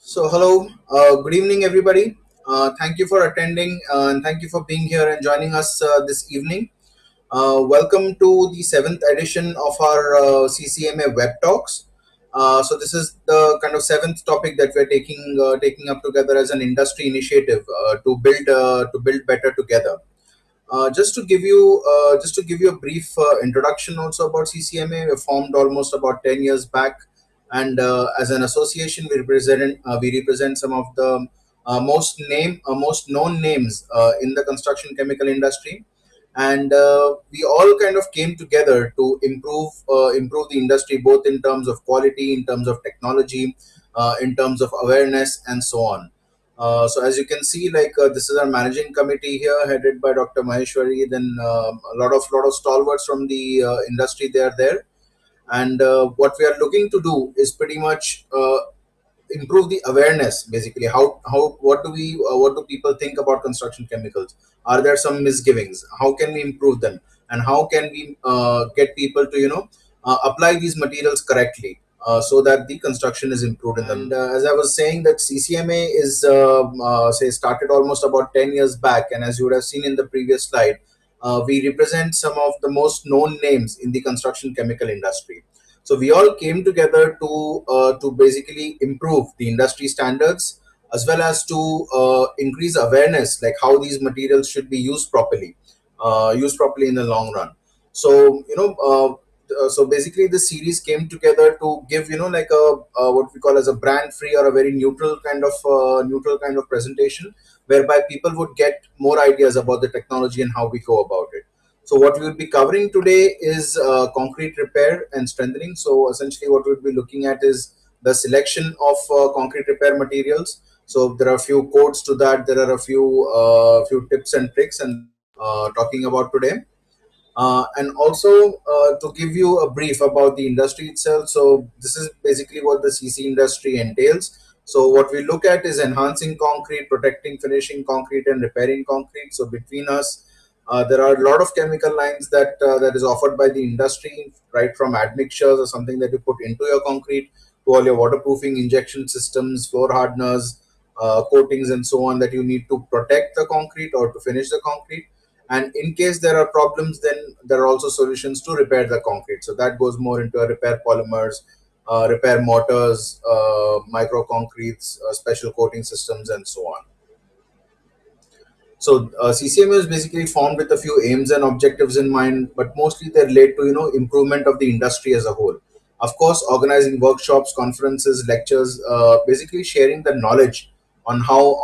So, hello, good evening, everybody. Thank you for attending and thank you for being here and joining us this evening. Welcome to the seventh edition of our CCMA Web Talks. So, this is the kind of seventh topic that we're taking up together as an industry initiative to build better together. Just to give you a brief introduction also about CCMA, we formed almost about 10 years back, and as an association, we represent some of the most known names in the construction chemical industry, and we all kind of came together to improve the industry both in terms of quality, in terms of technology, in terms of awareness, and so on. So as you can see, this is our managing committee here, headed by Dr. Maheshwari. Then a lot of stalwarts from the industry they are there, and what we are looking to do is pretty much improve the awareness. Basically, how what do people think about construction chemicals? Are there some misgivings? How can we improve them? And how can we get people to apply these materials correctly, so that the construction is improved in them? And as I was saying, that CCMA is say started almost about 10 years back, and as you would have seen in the previous slide, we represent some of the most known names in the construction chemical industry. So we all came together to basically improve the industry standards, as well as to increase awareness, like how these materials should be used properly in the long run. So so basically this series came together to give like a what we call as a brand free or a very neutral kind of presentation, whereby people would get more ideas about the technology and how we go about it. So what we will be covering today is concrete repair and strengthening. So essentially, what we'll be looking at is the selection of concrete repair materials. So there are a few codes to that. There are a few tips and tricks and talking about today. And also to give you a brief about the industry itself. So this is basically what the CC industry entails. So what we look at is enhancing concrete, protecting, finishing concrete, and repairing concrete. So between us, there are a lot of chemical lines that is offered by the industry, right from admixtures or something that you put into your concrete, to all your waterproofing injection systems, floor hardeners, coatings, and so on, that you need to protect the concrete or to finish the concrete. And in case there are problems, then there are also solutions to repair the concrete. So that goes more into a repair polymers, repair mortars, micro concretes, special coating systems, and so on. So CCMA is basically formed with a few aims and objectives in mind, but mostly they relate to improvement of the industry as a whole. Of course, organizing workshops, conferences, lectures, basically sharing the knowledge on how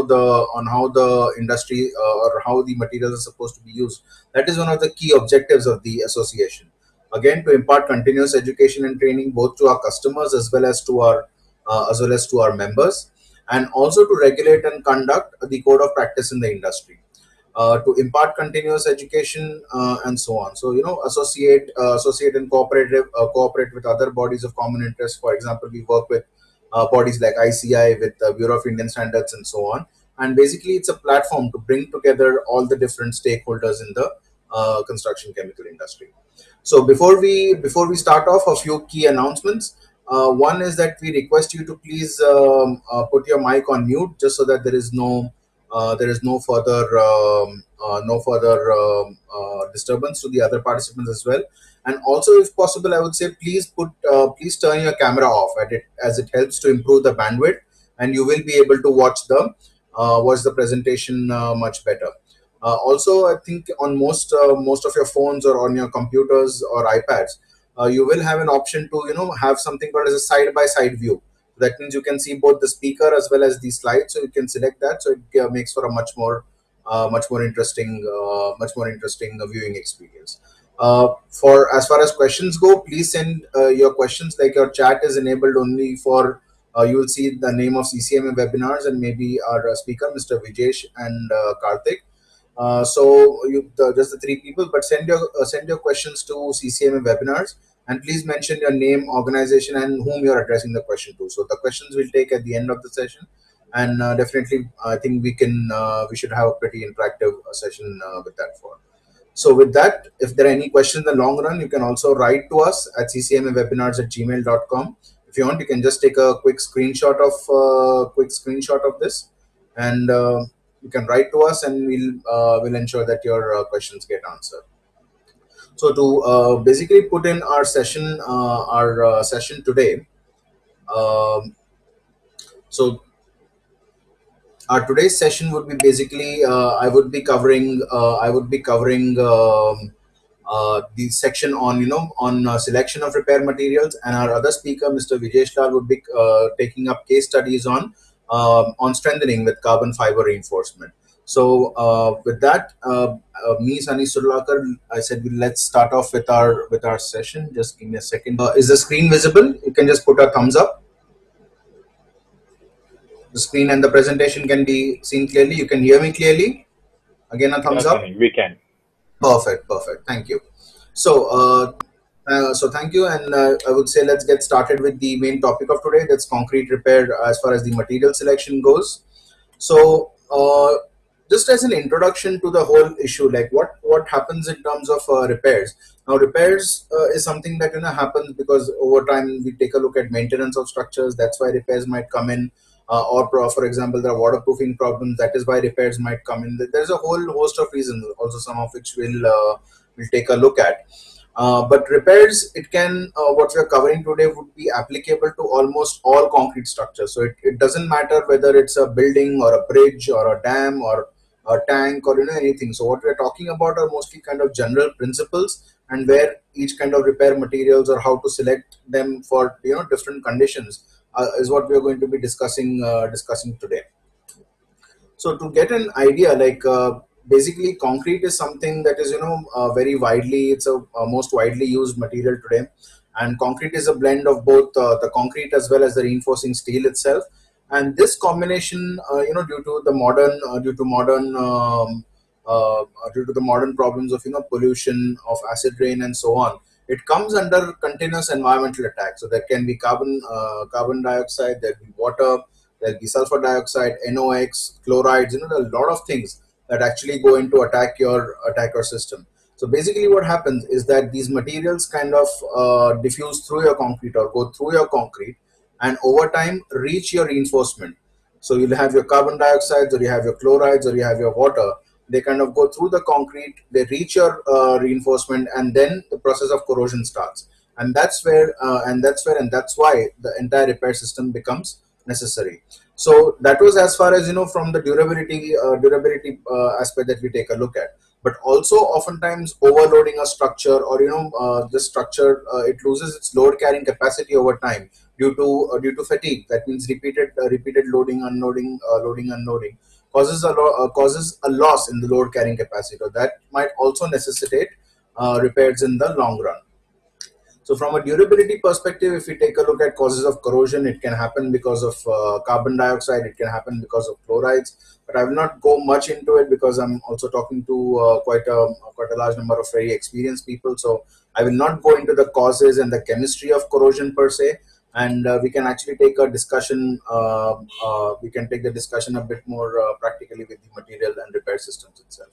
the industry or how the materials are supposed to be used. That is one of the key objectives of the association. Again, to impart continuous education and training both to our customers as well as to our members, and also to regulate and conduct the code of practice in the industry, to impart continuous education, and so on. So associate and cooperate with other bodies of common interest. For example, we work with bodies like ICI, with the Bureau of Indian Standards, and so on. And basically, it's a platform to bring together all the different stakeholders in the construction chemical industry. So before we start off, a few key announcements. One is that we request you to please put your mic on mute, just so that there is no further disturbance to the other participants as well. And also, if possible, I would say please turn your camera off at it, as it helps to improve the bandwidth, and you will be able to watch the presentation much better. Also, I think on most of your phones or on your computers or iPads, you will have an option to have something called as a side by side view. That means you can see both the speaker as well as the slide, so you can select that. So it makes for a much more interesting viewing experience. For as far as questions go, please send your questions. Like, your chat is enabled only for you will see the name of CCMA webinars and maybe our speaker, Mr. Vijesh and Karthik. Just the three people, but send your questions to CCMA webinars, and please mention your name, organization, and whom you're addressing the question to. So the questions we'll take at the end of the session, and definitely I think we should have a pretty interactive session with that for. So with that, if there are any questions in the long run, you can also write to us at ccmawebinars@gmail.com. If you want, you can just take a quick screenshot of this, and you can write to us, and we'll ensure that your questions get answered. So to basically put in our session today. Um, so our today's session would be basically I would be covering the section on selection of repair materials, and our other speaker, Mr. Vijesh Lal, would be taking up case studies on strengthening with carbon fiber reinforcement. So with that, me, Sunny Surlakar, I said let's start off with our session. Just give me a second. Is the screen visible? You can just put a thumbs up. The screen and the presentation can be seen clearly. You can hear me clearly. Again, a thumbs up. We can. Perfect. Thank you. So, thank you, and I would say let's get started with the main topic of today. That's concrete repair as far as the material selection goes. So, just as an introduction to the whole issue, like what happens in terms of repairs. Now, repairs is something that happens because over time we take a look at maintenance of structures. That's why repairs might come in. For example, there are waterproofing problems. That is why repairs might come in. There's a whole host of reasons, also some of which we'll take a look at. But repairs, it can what we are covering today would be applicable to almost all concrete structures. So it doesn't matter whether it's a building or a bridge or a dam or a tank or anything. So what we're talking about are mostly kind of general principles, and where each kind of repair materials or how to select them for different conditions is what we are going to be discussing today. So to get an idea, like basically concrete is something that is very widely, it's a most widely used material today, and concrete is a blend of both the concrete as well as the reinforcing steel itself. And this combination, due to the modern problems of pollution, of acid rain and so on, it comes under continuous environmental attack. So there can be carbon dioxide, there will be water, there'll be sulfur dioxide, NOx, chlorides. There are a lot of things that actually go into attack your system. So basically, what happens is that these materials kind of diffuse through your concrete or go through your concrete, and over time reach your reinforcement. So you'll have your carbon dioxide, or you have your chlorides, or you have your water. They kind of go through the concrete, they reach your reinforcement, and then the process of corrosion starts. And that's why the entire repair system becomes necessary. So that was as far as from the durability aspect that we take a look at. But also oftentimes overloading a structure, or the structure, it loses its load carrying capacity over time due to fatigue. That means repeated loading, unloading, loading, unloading causes a loss in the load carrying capacity. So that might also necessitate repairs in the long run. So from a durability perspective, if we take a look at causes of corrosion, it can happen because of carbon dioxide, it can happen because of chlorides, but I will not go much into it because I'm also talking to quite a large number of very experienced people. So I will not go into the causes and the chemistry of corrosion per se, and we can actually take a discussion. We can take the discussion a bit more practically with the material and repair systems itself.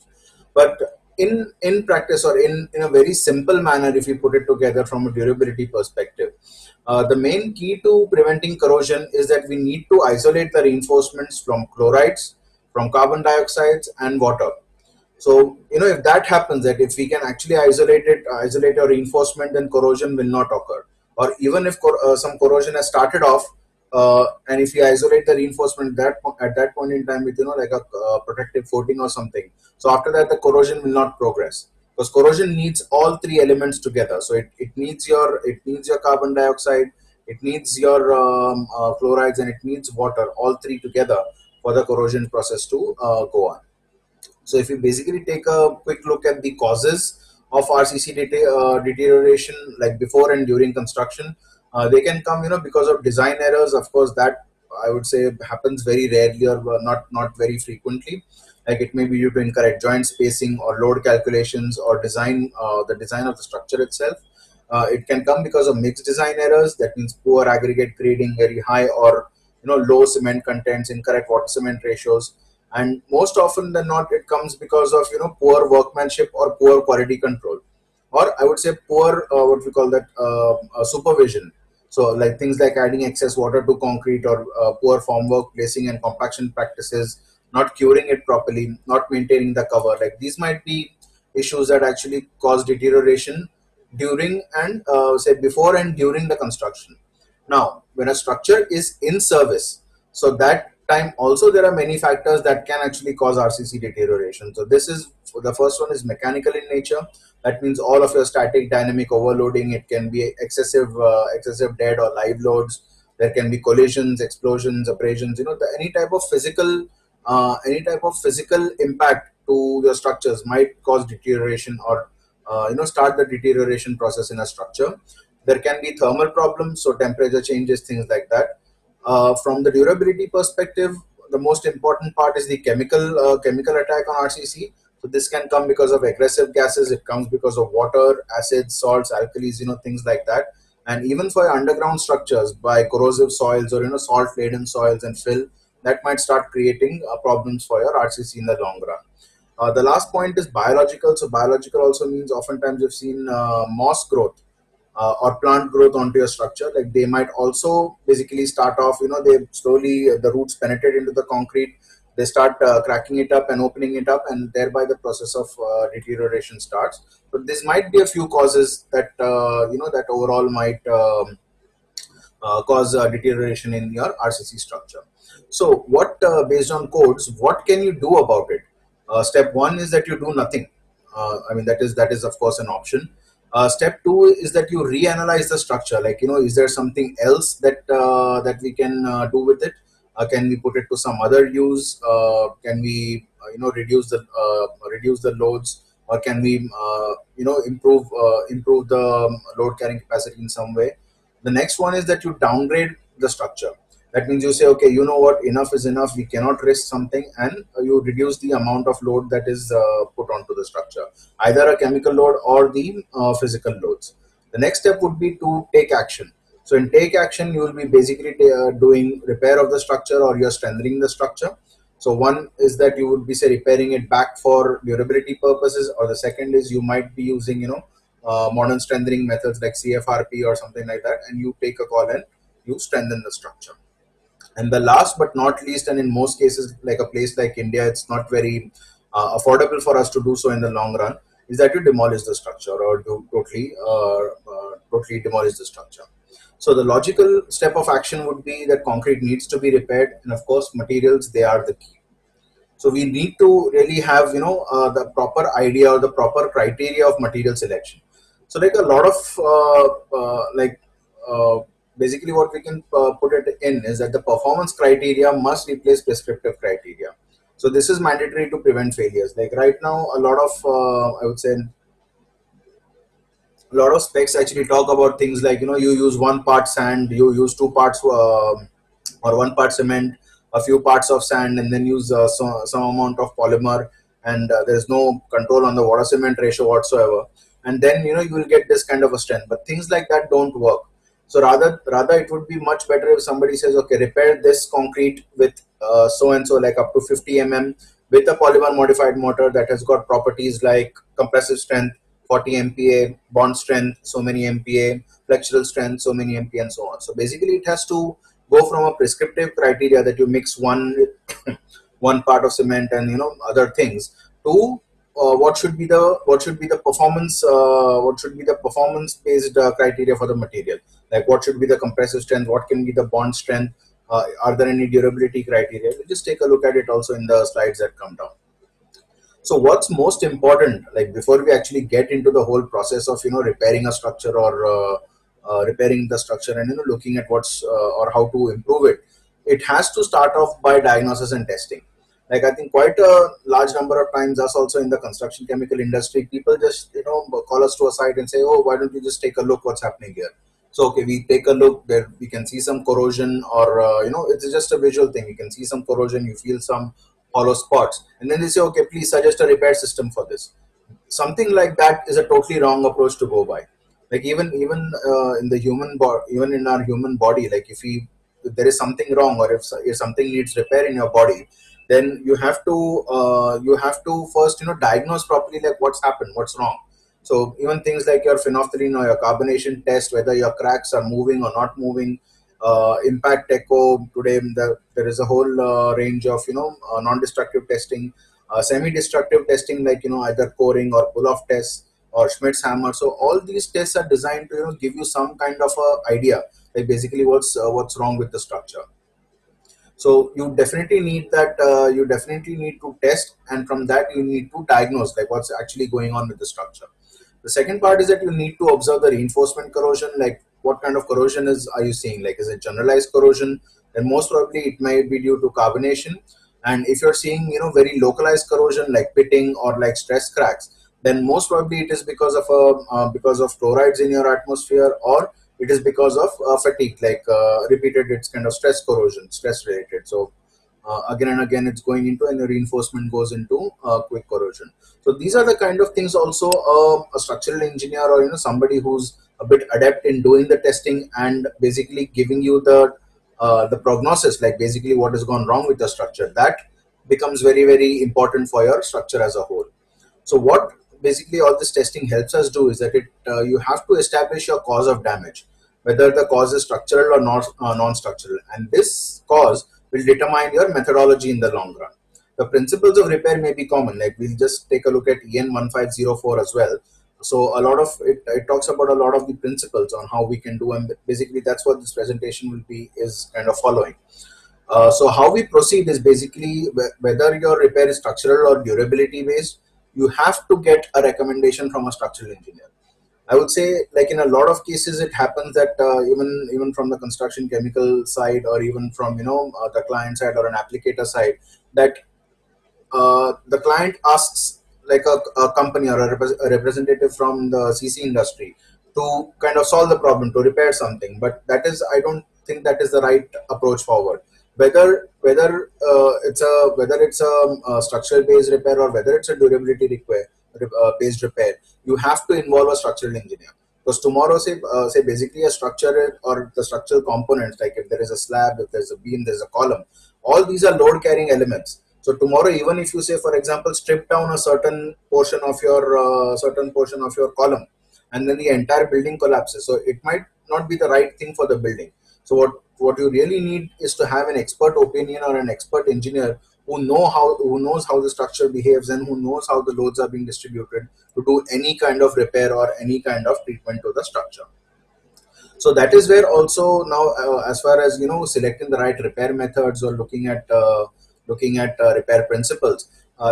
But in practice, or in a very simple manner, if you put it together from a durability perspective, the main key to preventing corrosion is that we need to isolate the reinforcements from chlorides, from carbon dioxides and water. So if that happens, that if we can actually isolate a reinforcement, then corrosion will not occur. Or even if some corrosion has started off, and if we isolate the reinforcement at that point in time with like a protective coating or something, so after that the corrosion will not progress, because corrosion needs all three elements together. So it needs your carbon dioxide, it needs your chlorides, and it needs water, all three together, for the corrosion process to go on. So if you basically take a quick look at the causes of RCC deterioration, like before and during construction, they can come, because of design errors. Of course, that I would say happens very rarely, or not very frequently. Like it may be due to incorrect joint spacing or load calculations, or the design of the structure itself. It can come because of mixed design errors. That means poor aggregate grading, very high or low cement contents, incorrect water cement ratios. And most often than not, it comes because of poor workmanship or poor quality control, or I would say poor what we call that supervision. So like things like adding excess water to concrete, or poor formwork, placing and compaction practices, not curing it properly, not maintaining the cover. Like these might be issues that actually cause deterioration during and say before and during the construction. Now, when a structure is in service, so that time also there are many factors that can actually cause RCC deterioration. So this is the first one is mechanical in nature. That means all of your static dynamic overloading. It can be excessive dead or live loads. There can be collisions, explosions, abrasions. Any type of physical impact to your structures might cause deterioration, or start the deterioration process in a structure. There can be thermal problems, so temperature changes, things like that. From the durability perspective, the most important part is the chemical attack on RCC. So this can come because of aggressive gases. It comes because of water, acids, salts, alkalis, things like that. And even for underground structures, by corrosive soils or salt-laden soils and fill, that might start creating problems for your RCC in the long run. The last point is biological. So biological also means oftentimes you've seen moss growth or plant growth onto your structure. Like they might also basically start off, they slowly, the roots penetrate into the concrete, they start cracking it up and opening it up, and thereby the process of deterioration starts. But this might be a few causes that that overall might cause deterioration in your RCC structure. So what based on codes, what can you do about it? Step one is that you do nothing. I mean, that is of course an option. Step two is that you reanalyze the structure. Like, is there something else that we can do with it? Can we put it to some other use? Can we reduce the loads, or can we improve the load carrying capacity in some way? The next one is that you downgrade the structure. That means you say, okay, you know what, enough is enough. We cannot risk something, and you reduce the amount of load that is put onto the structure, either a chemical load or the physical loads. The next step would be to take action. So in take action, you will be basically doing repair of the structure, or you're strengthening the structure. So one is that you would be say repairing it back for durability purposes, or the second is you might be using modern strengthening methods like CFRP or something like that, and you take a call and you strengthen the structure. And the last but not least, and in most cases, like a place like India, it's not very affordable for us to do so in the long run, is that you demolish the structure, or do totally demolish the structure. So the logical step of action would be that concrete needs to be repaired, and of course materials, they are the key. So we need to really have the proper idea or the proper criteria of material selection. So like a lot of uh, basically what we can put it in is that the performance criteria must replace prescriptive criteria. So this is mandatory to prevent failures. Like right now, a lot of I would say a lot of specs actually talk about things like, you use 1 part sand, you use 2 parts or 1 part cement, a few parts of sand, and then use some amount of polymer, and there's no control on the water cement ratio whatsoever, and then you will get this kind of a strength. But things like that don't work. So rather it would be much better if somebody says, okay, repair this concrete with so and so, like up to 50 with a polymer modified mortar that has got properties like compressive strength 40 MPa, bond strength so many MPa, flexural strength so many MPa, and so on. So basically it has to go from a prescriptive criteria that you mix one part of cement and other things, to what should be the performance based criteria for the material. Like what should be the compressive strength, what can be the bond strength, are there any durability criteria? We'll just take a look at it also in the slides that come down. So what's most important, like before we actually get into the whole process of repairing a structure, or repairing the structure, and looking at what's or how to improve it, it has to start off by diagnosis and testing. Like I think quite a large number of times, us also in the construction chemical industry, people just call us to a site and say, oh, why don't you just take a look what's happening here. So okay, we take a look there, we can see some corrosion, or it's just a visual thing. You can see some corrosion, you feel some hollow spots, and then they say, okay, please suggest a repair system for this. Something like that is a totally wrong approach to go by. Like even in the human body, even in our human body, like if there is something wrong, or if something needs repair in your body, then you have to first diagnose properly, like what's happened, what's wrong. So even things like your phenolphthalein or your carbonation test, whether your cracks are moving or not moving, impact echo. Today there is a whole range of non-destructive testing, semi-destructive testing, like either coring or pull-off tests or Schmidt's hammer. So all these tests are designed to give you some kind of a idea, like basically what's wrong with the structure. So you definitely need that. You definitely need to test, and from that you need to diagnose like what's actually going on with the structure. The second part is that you need to observe the reinforcement corrosion, like what kind of corrosion are you seeing? Like, is it generalized corrosion? Then most probably it may be due to carbonation. And if you're seeing very localized corrosion like pitting or like stress cracks, then most probably it is because of chlorides in your atmosphere, or it is because of fatigue, like repeated, it's kind of stress corrosion, stress related. So again and again it's going into, and the reinforcement goes into quick corrosion. So these are the kind of things also a structural engineer, or somebody who's a bit adept in doing the testing and basically giving you the prognosis, like basically what has gone wrong with the structure, that becomes very very important for your structure as a whole. So what basically all this testing helps us do is that you have to establish your cause of damage, whether the cause is structural or not non-structural, and this cause will determine your methodology in the long run. The principles of repair may be common, like we'll just take a look at EN 1504 as well. So a lot of it talks about a lot of the principles on how we can do, and basically that's what this presentation will be is kind of following. So how we proceed is basically whether your repair is structural or durability based, you have to get a recommendation from a structural engineer. I would say, like in a lot of cases, it happens that even from the construction chemical side, or even from the client side or an applicator side, that the client asks like a company or a representative from the CC industry to kind of solve the problem, to repair something. But that is, I don't think that is the right approach forward. Whether it's a structural based repair, or whether it's a durability based repair, you have to involve a structural engineer. Because tomorrow, say basically a structure or the structural components, like if there is a slab, if there's a beam, there's a column, all these are load carrying elements. So tomorrow, even if you say, for example, strip down a certain portion of your column, and then the entire building collapses, so it might not be the right thing for the building. So what you really need is to have an expert opinion or an expert engineer who knows how the structure behaves, and who knows how the loads are being distributed, to do any kind of repair or any kind of treatment to the structure. So that is where also now, as far as selecting the right repair methods, or looking at repair principles,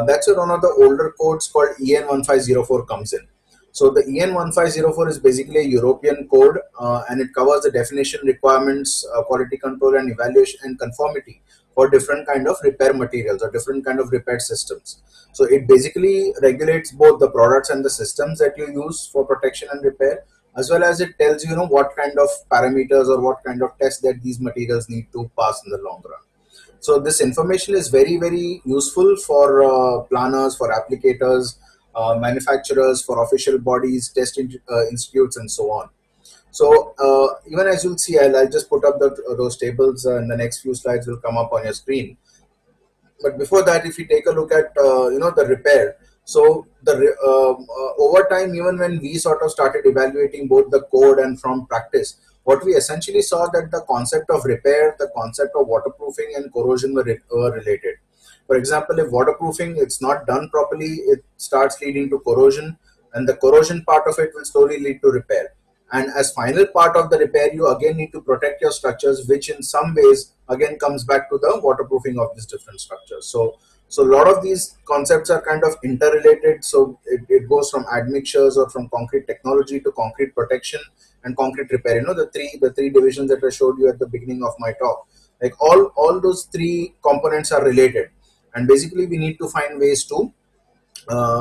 that's where one of the older codes called EN 1504 comes in. So the EN 1504 is basically a European code, and it covers the definition, requirements, quality control and evaluation and conformity for different kind of repair materials or different kind of repair systems. So it basically regulates both the products and the systems that you use for protection and repair, as well as it tells what kind of parameters or what kind of tests that these materials need to pass in the long run. So this information is very very useful for planners, for applicators, manufacturers, for official bodies, institutes, and so on. So even as you'll see, I'll just put up those tables, and the next few slides will come up on your screen. But before that, if you take a look at the repair, so over time, even when we sort of started evaluating both the code and from practice, what we essentially saw that the concept of repair, the concept of waterproofing and corrosion were related. For example, if waterproofing it's not done properly, it starts leading to corrosion, and the corrosion part of it will slowly lead to repair. And as final part of the repair, you again need to protect your structures, which in some ways again comes back to the waterproofing of these different structures. So a lot of these concepts are kind of interrelated. So it goes from admixtures or from concrete technology to concrete protection and concrete repair. The three divisions that I showed you at the beginning of my talk, like all those three components are related, and basically we need to find ways to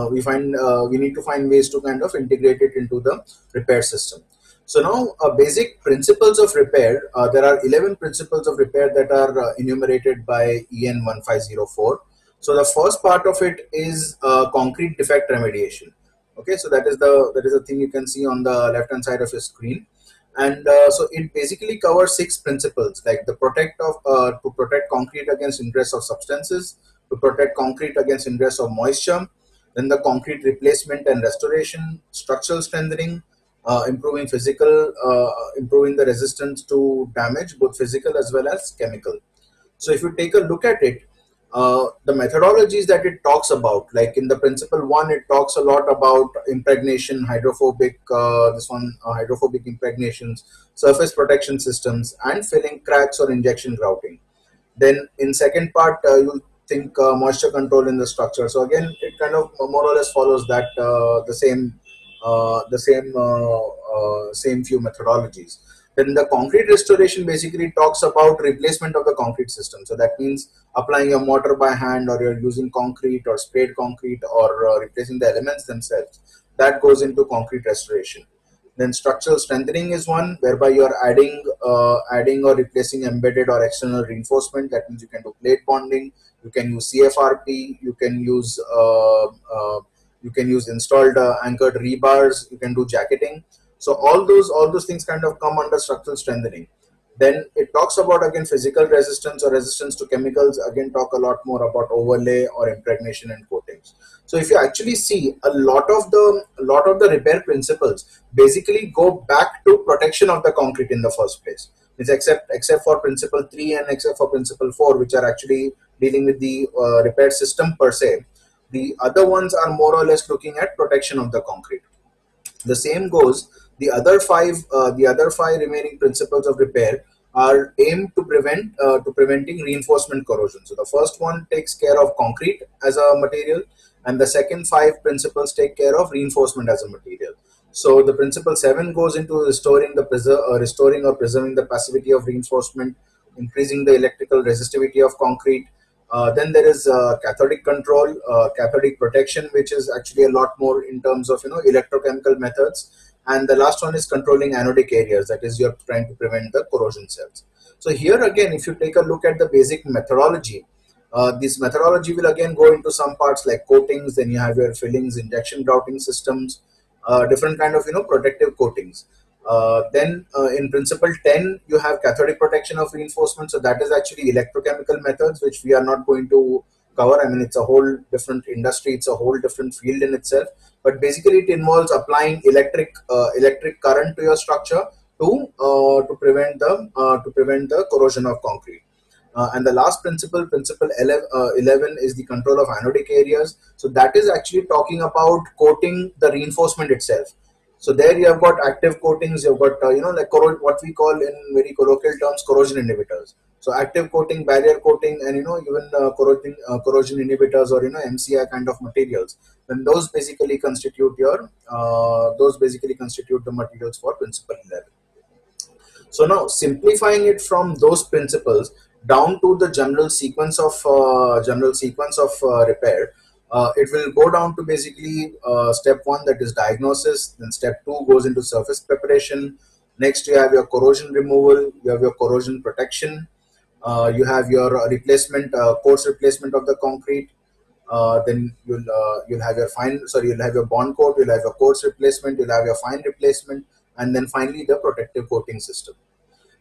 we need to find ways to kind of integrate it into the repair system. So now, basic principles of repair. There are 11 principles of repair that are enumerated by EN 1504. So the first part of it is concrete defect remediation. Okay, so that is the thing you can see on the left hand side of your screen, and so it basically covers 6 principles, like to protect concrete against ingress of substances, to protect concrete against ingress of moisture, Then the concrete replacement and restoration, structural strengthening, improving the resistance to damage, both physical as well as chemical. So if you take a look at it, the methodologies that it talks about, like in the principle one, it talks a lot about impregnation, hydrophobic, hydrophobic impregnations, surface protection systems, and filling cracks or injection grouting. Then in second part, you think moisture control in the structure. So again, it kind of more or less follows that same few methodologies. Then the concrete restoration basically talks about replacement of the concrete system. So that means applying your mortar by hand, or you're using concrete or sprayed concrete, or replacing the elements themselves. That goes into concrete restoration. Then structural strengthening is one whereby you are adding or replacing embedded or external reinforcement. That means you can do plate bonding, you can use CFRP, you can use installed anchored rebars, you can do jacketing. So all those things kind of come under structural strengthening. Then it talks about again physical resistance or resistance to chemicals. Again, talk a lot more about overlay or impregnation and coatings. So if you actually see, a lot of the repair principles basically go back to protection of the concrete in the first place. It's except for principle 3 and except for principle 4, which are actually dealing with the repair system per se. The other ones are more or less looking at protection of the concrete. The same goes, the other five remaining principles of repair are aimed to preventing reinforcement corrosion. So the first one takes care of concrete as a material, and the second five principles take care of reinforcement as a material. So the principle 7 goes into restoring or preserving the passivity of reinforcement, increasing the electrical resistivity of concrete. Then there is cathodic control, cathodic protection, which is actually a lot more in terms of electrochemical methods. And the last one is controlling anodic areas. That is, you're trying to prevent the corrosion cells. So here again, if you take a look at the basic methodology, this methodology will again go into some parts like coatings. Then you have your fillings, injection grouting systems, different kind of protective coatings. Then in principle 10, you have cathodic protection of reinforcement. So that is actually electrochemical methods, which we are not going to cover. I mean, it's a whole different industry. It's a whole different field in itself. But basically, it involves applying electric current to your structure to prevent the corrosion of concrete. And the last principle 11, is the control of anodic areas. So that is actually talking about coating the reinforcement itself. So there you have got active coatings, you've got like what we call in very colloquial terms corrosion inhibitors. So active coating, barrier coating, and even corrosion inhibitors, or MCI kind of materials. Then those basically constitute the materials for principle 11. So now simplifying it from those principles down to the general sequence of repair, it will go down to basically step one, that is diagnosis. Then step two goes into surface preparation. Next, you have your corrosion removal, you have your corrosion protection, you have your course replacement of the concrete. Then you'll have your bond coat, you'll have your course replacement, you'll have your fine replacement, and then finally the protective coating system.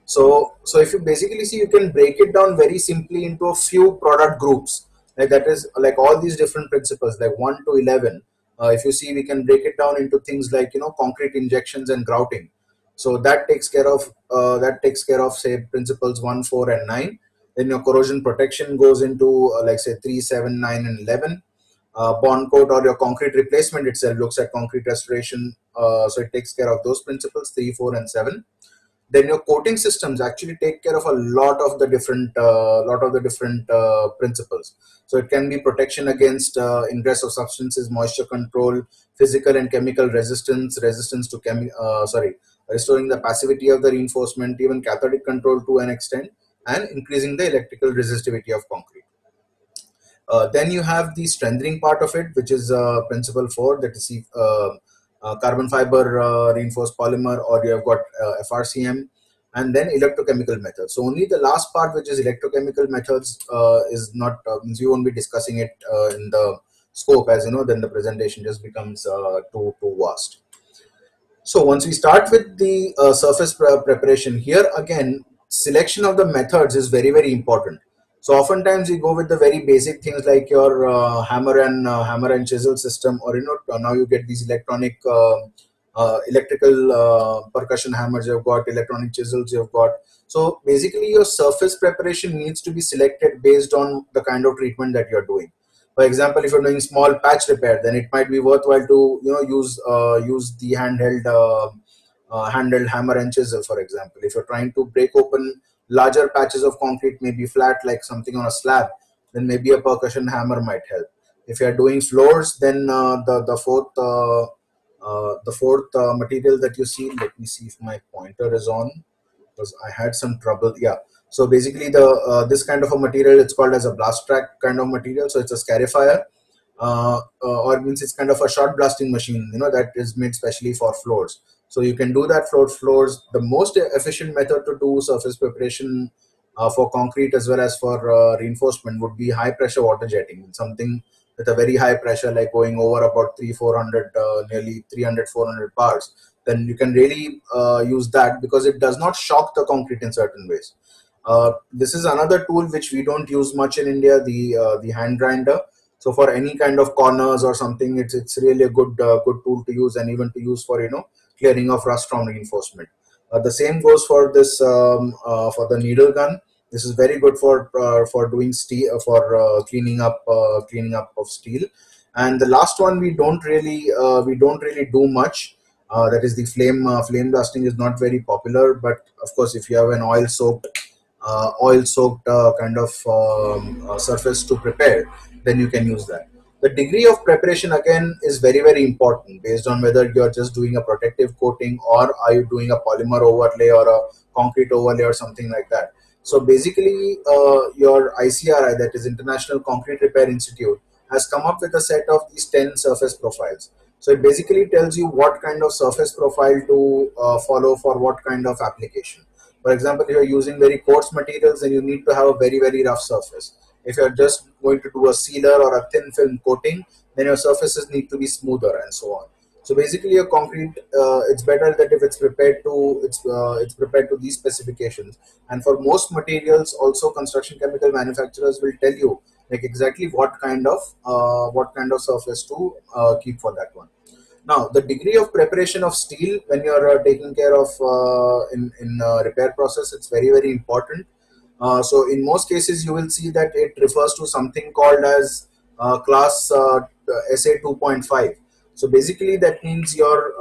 So if you basically see, you can break it down very simply into a few product groups. Like that is like all these different principles, like 1 to 11. If you see, we can break it down into things like concrete injections and grouting. So that takes care of say principles 1, 4, and 9. Then your corrosion protection goes into like say 3, 7, 9, and 11. Bond coat or your concrete replacement itself looks at concrete restoration. So it takes care of those principles 3, 4, and 7. Then your coating systems actually take care of a lot of the different principles. So it can be protection against ingress of substances, moisture control, physical and chemical resistance to restoring the passivity of the reinforcement, even cathodic control to an extent, and increasing the electrical resistivity of concrete. Then you have the strengthening part of it, which is principle 4, that is carbon fiber reinforced polymer, or you have got FRCM, and then electrochemical methods. So only the last part, which is electrochemical methods, is not means we won't be discussing it in the scope, as then the presentation just becomes too vast. So once we start with the surface preparation, here again, selection of the methods is very, very important. So oftentimes we go with the very basic things like your hammer and chisel system, or now you get these electrical percussion hammers. You've got electronic chisels. You've got, so basically your surface preparation needs to be selected based on the kind of treatment that you're doing. For example, if you're doing small patch repair, then it might be worthwhile to use the handheld hammer and chisel. For example, if you're trying to break open larger patches of concrete, maybe flat like something on a slab, then maybe a percussion hammer might help. If you are doing floors, then the fourth material that you see, let me see if my pointer is on, because I had some trouble. Yeah. So basically, the this kind of a material, it's called as a blast track kind of material. So it's a scarifier, or means it's kind of a short blasting machine, that is made specially for floors. So you can do that for floors. The most efficient method to do surface preparation for concrete as well as for reinforcement would be high pressure water jetting, something with a very high pressure, like going over about 300 400 nearly 300 400 bars. Then you can really use that, because it does not shock the concrete in certain ways. This is another tool which we don't use much in India, the hand grinder. So for any kind of corners or something, it's really a good tool to use, and even to use for clearing of rust from reinforcement. The same goes for this for the needle gun. This is very good for doing steel, for cleaning up of steel. And the last one, we don't really do much. That is the flame blasting is not very popular, but of course, if you have an oil soaked kind of surface to prepare, then you can use that. The degree of preparation again is very, very important, based on whether you're just doing a protective coating, or are you doing a polymer overlay or a concrete overlay or something like that. So basically, your ICRI, that is International Concrete Repair Institute, has come up with a set of these 10 surface profiles. So it basically tells you what kind of surface profile to follow for what kind of application. For example, if you're using very coarse materials, then you need to have a very, very rough surface. If you're just going to do a sealer or a thin film coating, then your surfaces need to be smoother, and so on. So basically, a concrete, it's better that if it's prepared to these specifications. And for most materials, also construction chemical manufacturers will tell you like exactly what kind of surface to keep for that one. Now, the degree of preparation of steel when you are taking care of in repair process, it's very, very important. So in most cases, you will see that it refers to something called as class SA 2.5. So basically, that means your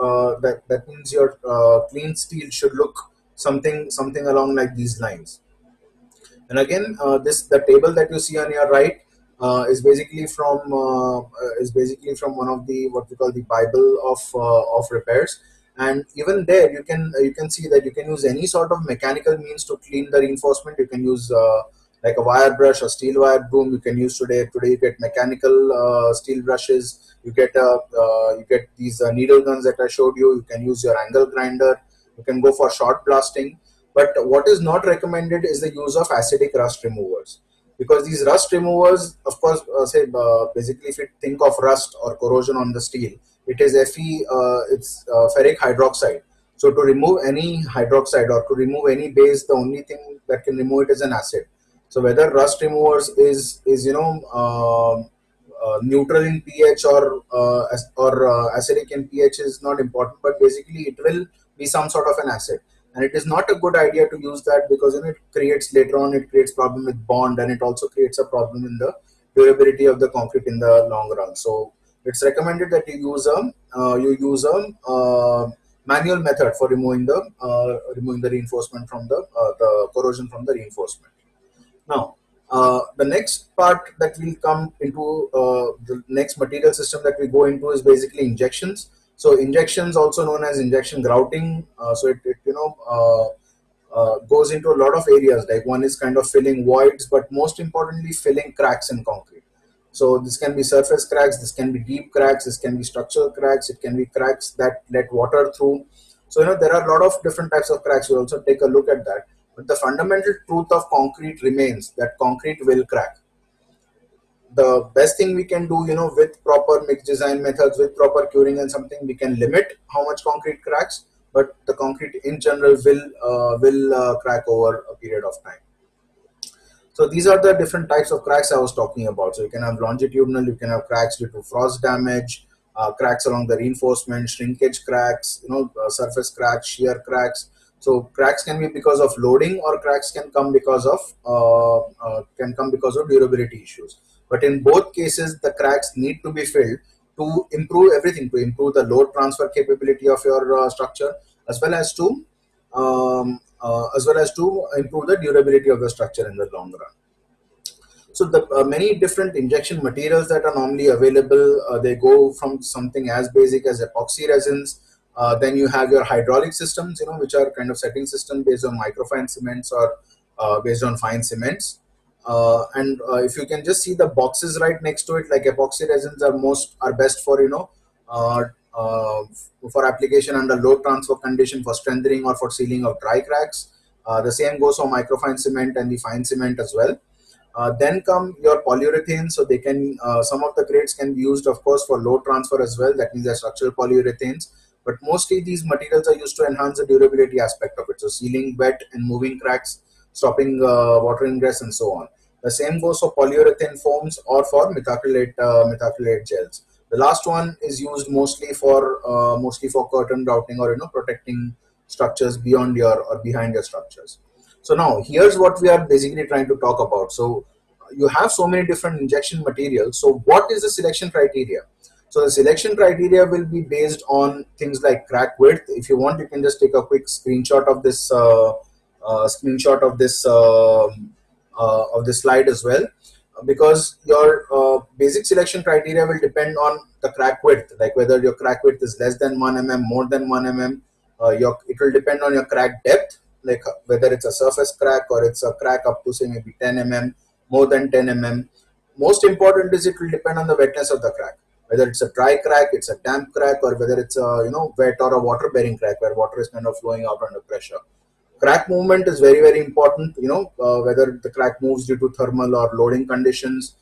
clean steel should look something along like these lines. And again, this the table that you see on your right is basically from one of the what we call the Bible of repairs. And even there, you can see that you can use any sort of mechanical means to clean the reinforcement. You can use like a wire brush or steel wire broom. You can use today you get mechanical steel brushes. You get these needle guns that I showed you. You can use your angle grinder. You can go for short blasting. But what is not recommended is the use of acidic rust removers, because these rust removers, of course, basically, if you think of rust or corrosion on the steel, it is Fe, it's ferric hydroxide. So to remove any hydroxide or to remove any base, the only thing that can remove it is an acid. So whether rust removers is neutral in pH or acidic in pH is not important, but basically it will be some sort of an acid. And it is not a good idea to use that, because it creates later on, it creates problem with bond, and it also creates a problem in the durability of the concrete in the long run. So it's recommended that you use a manual method for removing the reinforcement from the corrosion from the reinforcement. Now, the next part that will come into the next material system that we go into is basically injections. So injections, also known as injection grouting, so it goes into a lot of areas. Like, one is kind of filling voids, but most importantly, filling cracks in concrete. So this can be surface cracks, this can be deep cracks, this can be structural cracks, it can be cracks that let water through. So there are a lot of different types of cracks. We'll also take a look at that. But the fundamental truth of concrete remains that concrete will crack. The best thing we can do, with proper mix design methods, with proper curing and something, we can limit how much concrete cracks. But the concrete in general will crack over a period of time. So these are the different types of cracks I was talking about. So you can have longitudinal, you can have cracks due to frost damage, cracks along the reinforcement, shrinkage cracks, surface cracks, shear cracks. So cracks can be because of loading, or cracks can come because of durability issues. But in both cases, the cracks need to be filled to improve everything, to improve the load transfer capability of your structure, as well as to improve the durability of the structure in the long run. So the many different injection materials that are normally available, they go from something as basic as epoxy resins. Then you have your hydraulic systems, which are kind of setting system based on microfine cements, or based on fine cements. And if you can just see the boxes right next to it, like epoxy resins are best for uh, uh, for application under low transfer condition, for strengthening or for sealing of dry cracks. The same goes for microfine cement and the fine cement as well. Then come your polyurethane. So they can some of the grades can be used, of course, for load transfer as well. That means they're structural polyurethanes. But mostly these materials are used to enhance the durability aspect of it. So sealing wet and moving cracks, stopping water ingress, and so on. The same goes for polyurethane foams or for methacrylate gels. The last one is used mostly for curtain routing, or protecting structures beyond your or behind your structures. So now here's what we are basically trying to talk about. So you have so many different injection materials. So what is the selection criteria? So the selection criteria will be based on things like crack width. If you want, you can just take a quick screenshot of this slide as well, because your basic selection criteria will depend on the crack width, like whether your crack width is less than 1 mm, more than 1 mm. It will depend on your crack depth, like whether it's a surface crack or it's a crack up to say maybe 10 mm, more than 10 mm. Most important is it will depend on the wetness of the crack, whether it's a dry crack, it's a damp crack, or whether it's a wet or a water bearing crack where water is kind of flowing out under pressure. Crack movement is very, very important, whether the crack moves due to thermal or loading conditions.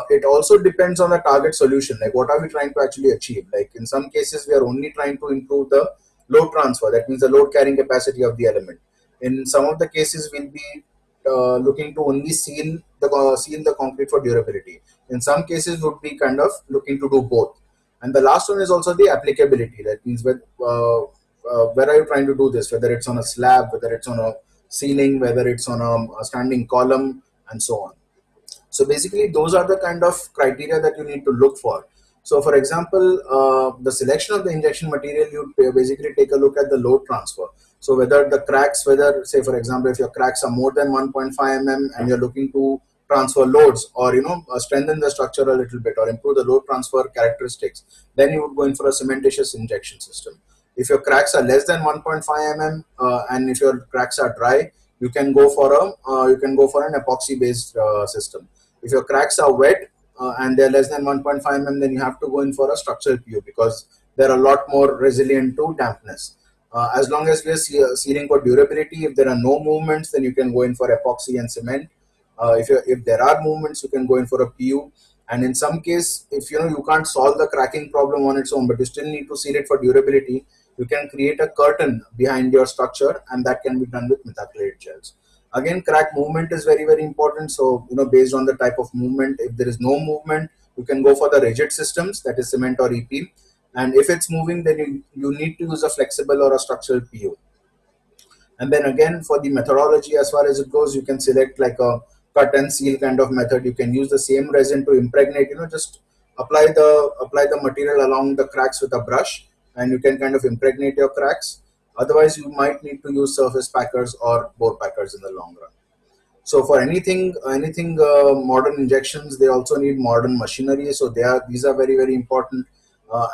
It also depends on the target solution, like what are we trying to actually achieve. Like in some cases we are only trying to improve the load transfer, that means the load carrying capacity of the element. In some of the cases we'll be looking to only seal the concrete for durability. In some cases would be kind of looking to do both. And the last one is also the applicability, that means where are you trying to do this, whether it's on a slab, whether it's on a ceiling, whether it's on a standing column, and so on. So basically those are the kind of criteria that you need to look for. So for example, the selection of the injection material, you basically take a look at the load transfer. So whether the cracks, whether say for example if your cracks are more than 1.5 mm and you're looking to transfer loads, or strengthen the structure a little bit, or improve the load transfer characteristics, then you would go in for a cementitious injection system. If your cracks are less than 1.5 mm and if your cracks are dry, you can go for an epoxy based system. If your cracks are wet and they're less than 1.5 mm, then you have to go in for a structural PU, because they're a lot more resilient to dampness. As long as we are sealing for durability, if there are no movements, then you can go in for epoxy and cement. If there are movements, you can go in for a PU. And in some case, if you can't solve the cracking problem on its own, but you still need to seal it for durability, you can create a curtain behind your structure, and that can be done with methacrylate gels. Again, crack movement is very, very important. So based on the type of movement, if there is no movement, you can go for the rigid systems, that is cement or EP. And if it's moving, then you need to use a flexible or a structural PU. And then again, for the methodology, as far as it goes, you can select like a cut and seal kind of method. You can use the same resin to impregnate, just apply the material along the cracks with a brush, and you can kind of impregnate your cracks. Otherwise you might need to use surface packers or bore packers in the long run. So for anything modern injections, they also need modern machinery. So these are very, very important.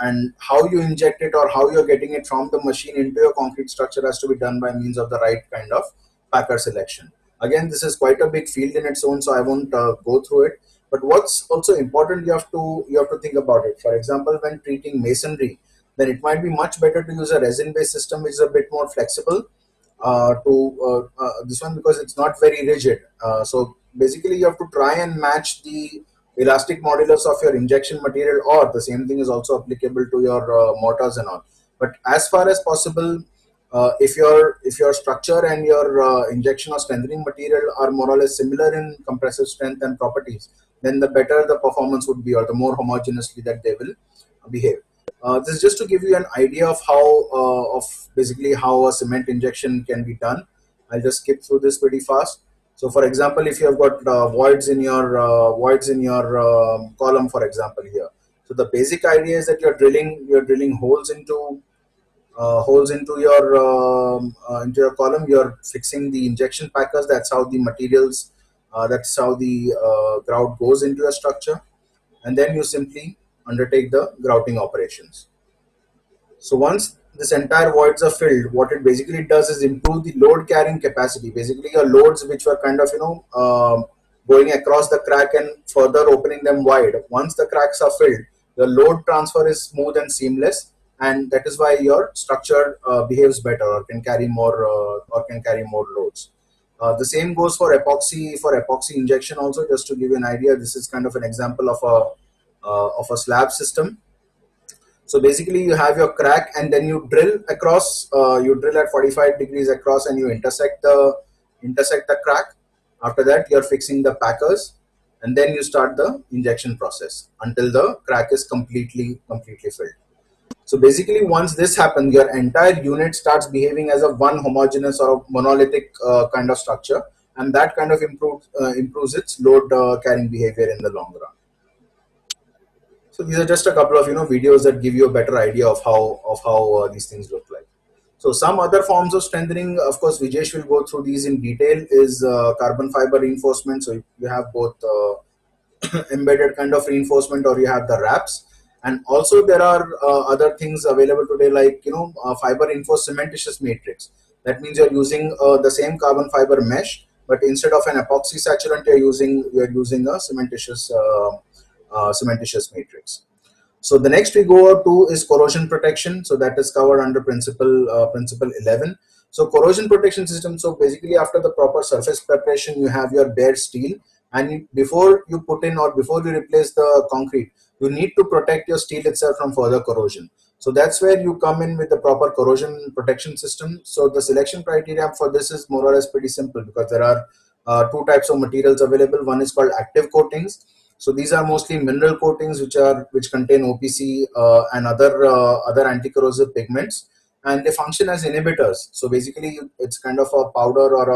And how you inject it, or how you're getting it from the machine into your concrete structure, has to be done by means of the right kind of packer selection. Again, this is quite a big field in its own, so I won't go through it. But what's also important, you have to think about it. For example, when treating masonry, then it might be much better to use a resin-based system, which is a bit more flexible to this one, because it's not very rigid. So basically you have to try and match the elastic modulus of your injection material, or the same thing is also applicable to your mortars and all. But as far as possible, if your structure and your injection or strengthening material are more or less similar in compressive strength and properties, then the better the performance would be, or the more homogeneously that they will behave. This is just to give you an idea of how of basically how a cement injection can be done. I'll just skip through this pretty fast. So, for example, if you have got voids in your column, for example, here. So the basic idea is that you're drilling holes into your column. You're fixing the injection packers. That's how the materials. That's how the grout goes into a structure, and then you simply undertake the grouting operations. So once this entire voids are filled, what it basically does is improve the load carrying capacity. Basically, your loads which were kind of going across the crack and further opening them wide. Once the cracks are filled, the load transfer is smooth and seamless, and that is why your structure behaves better, or can carry more loads. The same goes for epoxy injection also. Just to give you an idea, this is kind of an example of a slab system. So basically, you have your crack, and then you drill across. You drill at 45 degrees across, and you intersect the crack. After that, you're fixing the packers, and then you start the injection process until the crack is completely filled. So basically, once this happens, your entire unit starts behaving as a one homogeneous or monolithic kind of structure, and that kind of improves its load carrying behavior in the long run. So these are just a couple of videos that give you a better idea of how these things look like. So some other forms of strengthening, of course, Vijesh will go through these in detail, is carbon fiber reinforcement. So you have both embedded kind of reinforcement, or you have the wraps, and also there are other things available today, like fiber reinforced cementitious matrix. That means you're using the same carbon fiber mesh, but instead of an epoxy saturant, you're using a cementitious matrix. So the next we go to is corrosion protection. So that is covered under principle 11. So corrosion protection system. So basically, after the proper surface preparation, you have your bare steel, and before you put in or before you replace the concrete, you need to protect your steel itself from further corrosion. So that's where you come in with the proper corrosion protection system. So the selection criteria for this is more or less pretty simple, because there are two types of materials available. One is called active coatings. So these are mostly mineral coatings which contain OPC and other anti-corrosive pigments, and they function as inhibitors. So basically, it's kind of a powder or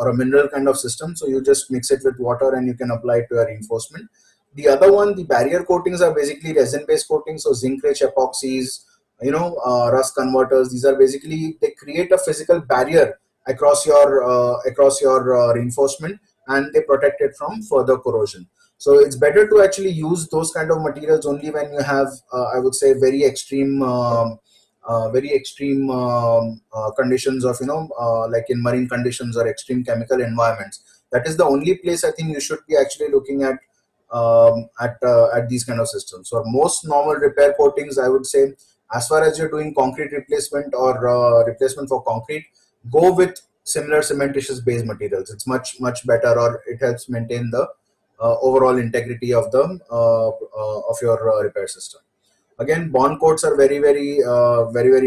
a mineral kind of system. So you just mix it with water and you can apply it to your reinforcement. The other one, the barrier coatings, are basically resin-based coatings. So zinc-rich epoxies, rust converters. These are basically, they create a physical barrier across your reinforcement, and they protect it from further corrosion. So it's better to actually use those kind of materials only when you have, I would say, very extreme conditions of, like in marine conditions or extreme chemical environments. That is the only place I think you should be actually looking at these kind of systems. So most normal repair coatings, I would say, as far as you're doing concrete replacement or replacement for concrete, go with similar cementitious base materials. It's much better, or it helps maintain the overall integrity of your repair system. Again, bond coats are very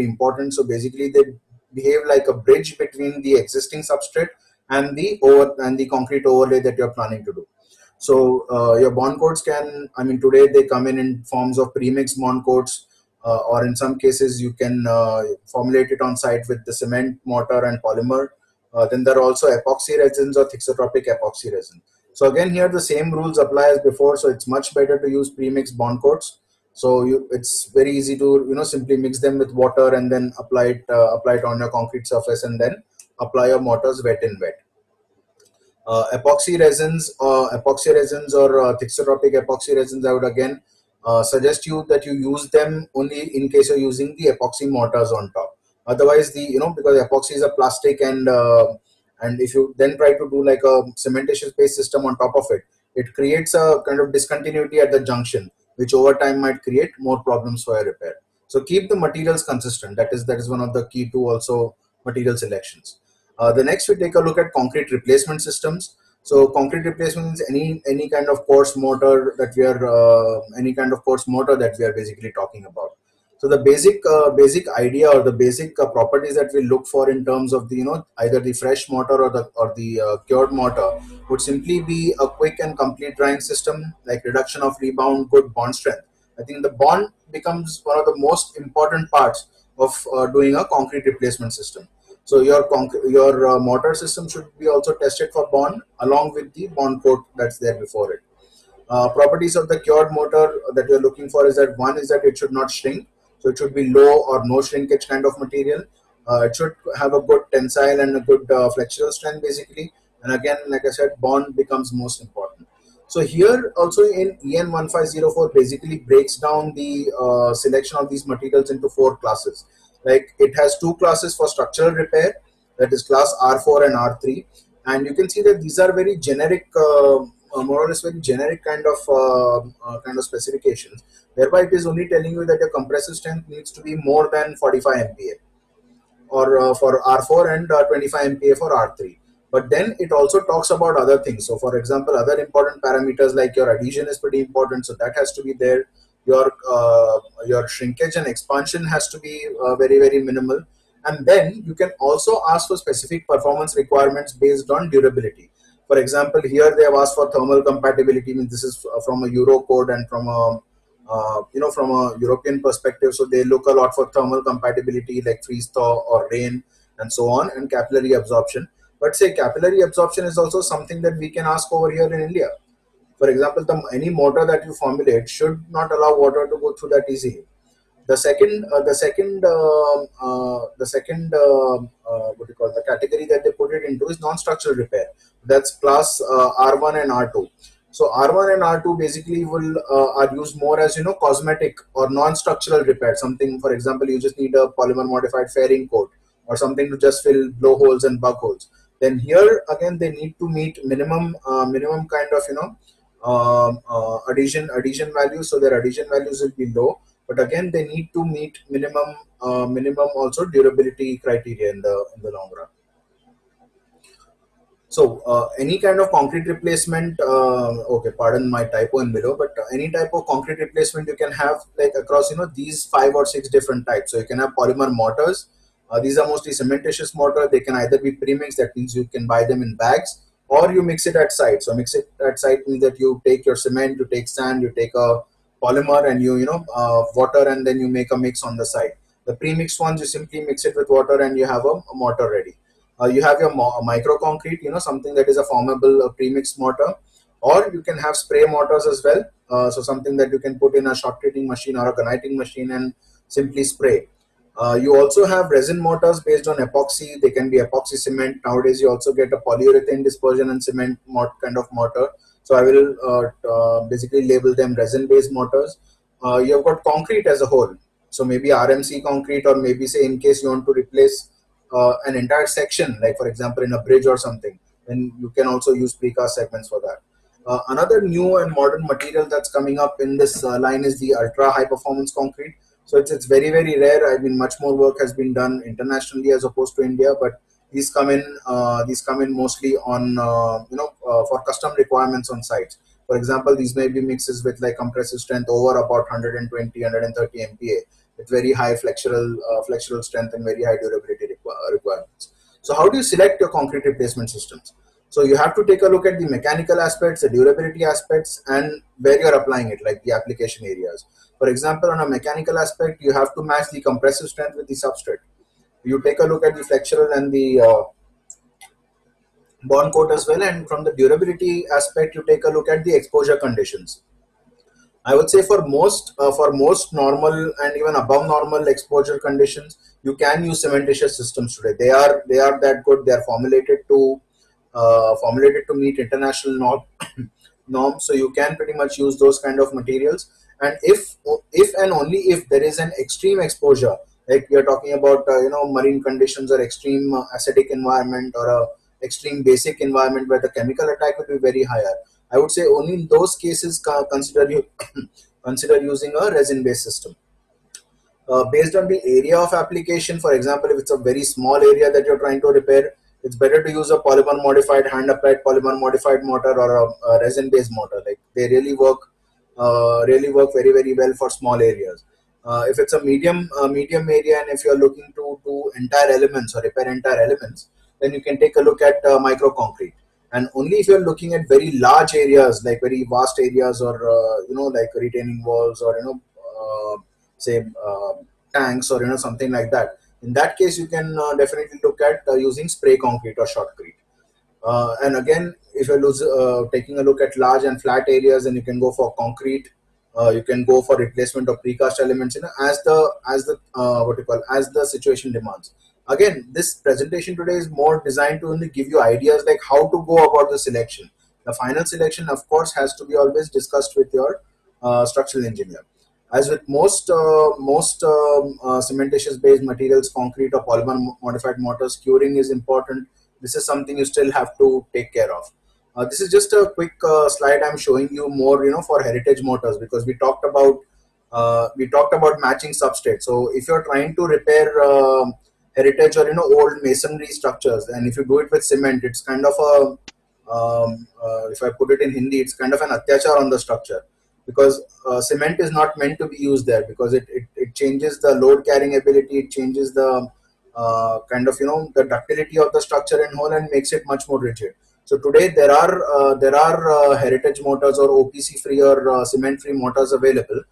important. So basically, they behave like a bridge between the existing substrate and the concrete overlay that you're planning to do. So your bond coats can, I mean, today they come in forms of premixed bond coats, or in some cases you can formulate it on site with the cement, mortar, and polymer. Then there are also epoxy resins or thixotropic epoxy resin. So again, here the same rules apply as before. So it's much better to use premixed bond coats. So it's very easy to simply mix them with water and then apply it on your concrete surface, and then apply your mortars wet in wet. Epoxy resins or thixotropic epoxy resins, I would again suggest you that you use them only in case you're using the epoxy mortars on top. Otherwise, because epoxy is a plastic, and if you then try to do like a cementitious based system on top of it, it creates a kind of discontinuity at the junction, which over time might create more problems for your repair. So keep the materials consistent. That is one of the key to also material selections. The next, we take a look at concrete replacement systems. So concrete replacement is any kind of coarse mortar that we are basically talking about. So the basic idea or the basic properties that we look for in terms of the either the fresh mortar or the cured mortar would simply be a quick and complete drying system, like reduction of rebound, good bond strength. I think the bond becomes one of the most important parts of doing a concrete replacement system. So your mortar system should be also tested for bond along with the bond coat that's there before it. Properties of the cured mortar that you're looking for is that one is that it should not shrink, so it should be low or no shrinkage kind of material. It should have a good tensile and a good flexural strength basically. And again, like I said, bond becomes most important. So here also in EN 1504 basically breaks down the selection of these materials into four classes. Like it has two classes for structural repair, that is class R4 and R3, and you can see that these are very generic, more or less very generic kind of specifications. Thereby, it is only telling you that your compressive strength needs to be more than 45 MPa, or for R4 and 25 MPa for R3. But then it also talks about other things. So, for example, other important parameters like your adhesion is pretty important, so that has to be there. Your shrinkage and expansion has to be very minimal, and then you can also ask for specific performance requirements based on durability. For example, here they have asked for thermal compatibility. Means this is from a Euro code and from a from a European perspective. So they look a lot for thermal compatibility like freeze thaw or rain and so on, and capillary absorption. But say capillary absorption is also something that we can ask over here in India. For example, any mortar that you formulate should not allow water to go through that easily. What do you call, the category that they put it into is non-structural repair. That's class R1 and R2. So R1 and R2 basically will are used more as cosmetic or non-structural repair. Something, for example, you just need a polymer modified fairing coat or something to just fill blowholes and bug holes. Then here again they need to meet minimum kind of adhesion values. So their adhesion values will be low, but again they need to meet minimum also durability criteria in the long run. So any kind of concrete replacement, okay, pardon my typo in below, but any type of concrete replacement you can have like across these 5 or 6 different types. So you can have polymer mortars. These are mostly cementitious mortar. They can either be premixed, that means you can buy them in bags, or you mix it at site. So mix it at site means that you take your cement, you take sand, you take a polymer, and water, and then you make a mix on the site. The premixed ones, you simply mix it with water and you have a mortar ready. You have your micro concrete, something that is a formable premixed mortar, or you can have spray mortars as well. So something that you can put in a shock treating machine or a graniting machine and simply spray. You also have resin mortars based on epoxy. They can be epoxy cement. Nowadays, you also get a polyurethane dispersion and cement kind of mortar. So I will basically label them resin-based mortars. You have got concrete as a whole. So maybe RMC concrete, or maybe say in case you want to replace an entire section, like for example in a bridge or something, then you can also use precast segments for that. Another new and modern material that's coming up in this line is the ultra high performance concrete. So it's very rare. I mean, much more work has been done internationally as opposed to India, but these come in mostly on for custom requirements on sites. For example, these may be mixes with like compressive strength over about 120 130 MPa, with very high flexural strength and very high durability requirements. So how do you select your concrete replacement systems? So you have to take a look at the mechanical aspects, the durability aspects, and where you're applying it, like the application areas. For example, on a mechanical aspect, you have to match the compressive strength with the substrate. You take a look at the flexural and the bond coat as well, and from the durability aspect, you take a look at the exposure conditions. I would say for most normal and even above normal exposure conditions, you can use cementitious systems today. They are that good. They are formulated to meet international norms. So you can pretty much use those kind of materials. And if and only if there is an extreme exposure, like we are talking about marine conditions or extreme acidic environment or a extreme basic environment where the chemical attack will be very higher, I would say only in those cases consider using a resin-based system. Based on the area of application, for example, if it's a very small area that you're trying to repair, it's better to use a polymer modified, hand applied polymer modified mortar or a resin-based mortar. Like they really work very well for small areas. If it's a medium area, and if you're looking to do entire elements or repair entire elements, then you can take a look at micro concrete. And only if you're looking at very large areas, like very vast areas, or like retaining walls, or say tanks, or something like that. In that case, you can definitely look at using spray concrete or shotcrete. And again, if you're taking a look at large and flat areas, then you can go for concrete. You can go for replacement of precast elements, as the what you call, as the situation demands. Again, this presentation today is more designed to only give you ideas like how to go about the selection. The final selection, of course, has to be always discussed with your structural engineer. As with most cementitious based materials, concrete or polymer modified mortars, curing is important. This is something you still have to take care of. This is just a quick slide I'm showing you more, for heritage mortars, because we talked about matching substrate. So if you're trying to repair heritage or old masonry structures, and if you do it with cement, it's kind of a if I put it in Hindi, it's kind of an atyachar on the structure, because cement is not meant to be used there, because it changes the load carrying ability, it changes the kind of the ductility of the structure in whole, and makes it much more rigid. So today there are heritage mortars or OPC free or cement free mortars available.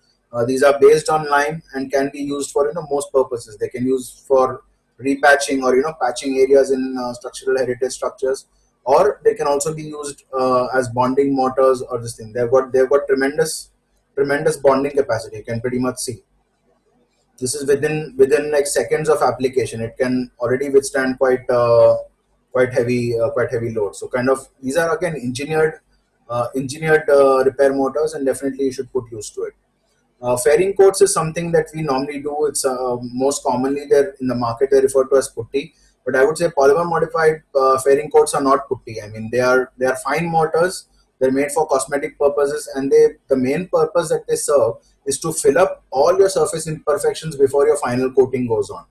These are based on lime and can be used for most purposes. They can use for repatching or patching areas in structural heritage structures, or they can also be used as bonding mortars or this thing. They've got tremendous bonding capacity. You can pretty much see this is within like seconds of application. It can already withstand quite heavy load. So kind of these are again engineered repair motors, and definitely you should put use to it. Fairing coats is something that we normally do. It's most commonly there in the market, they refer to as putty. But I would say polymer modified fairing coats are not putty. I mean, they are fine mortars. They're made for cosmetic purposes, and the main purpose that they serve is to fill up all your surface imperfections before your final coating goes on.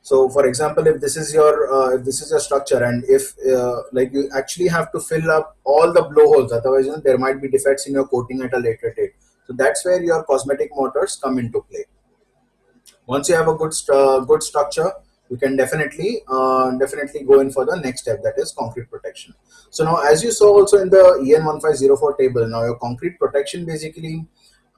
So, for example, if this is your structure, and if like you actually have to fill up all the blowholes, otherwise there might be defects in your coating at a later date. So that's where your cosmetic mortars come into play. Once you have a good structure, you can definitely go in for the next step, that is concrete protection. So now, as you saw also in the EN 1504 table, now your concrete protection basically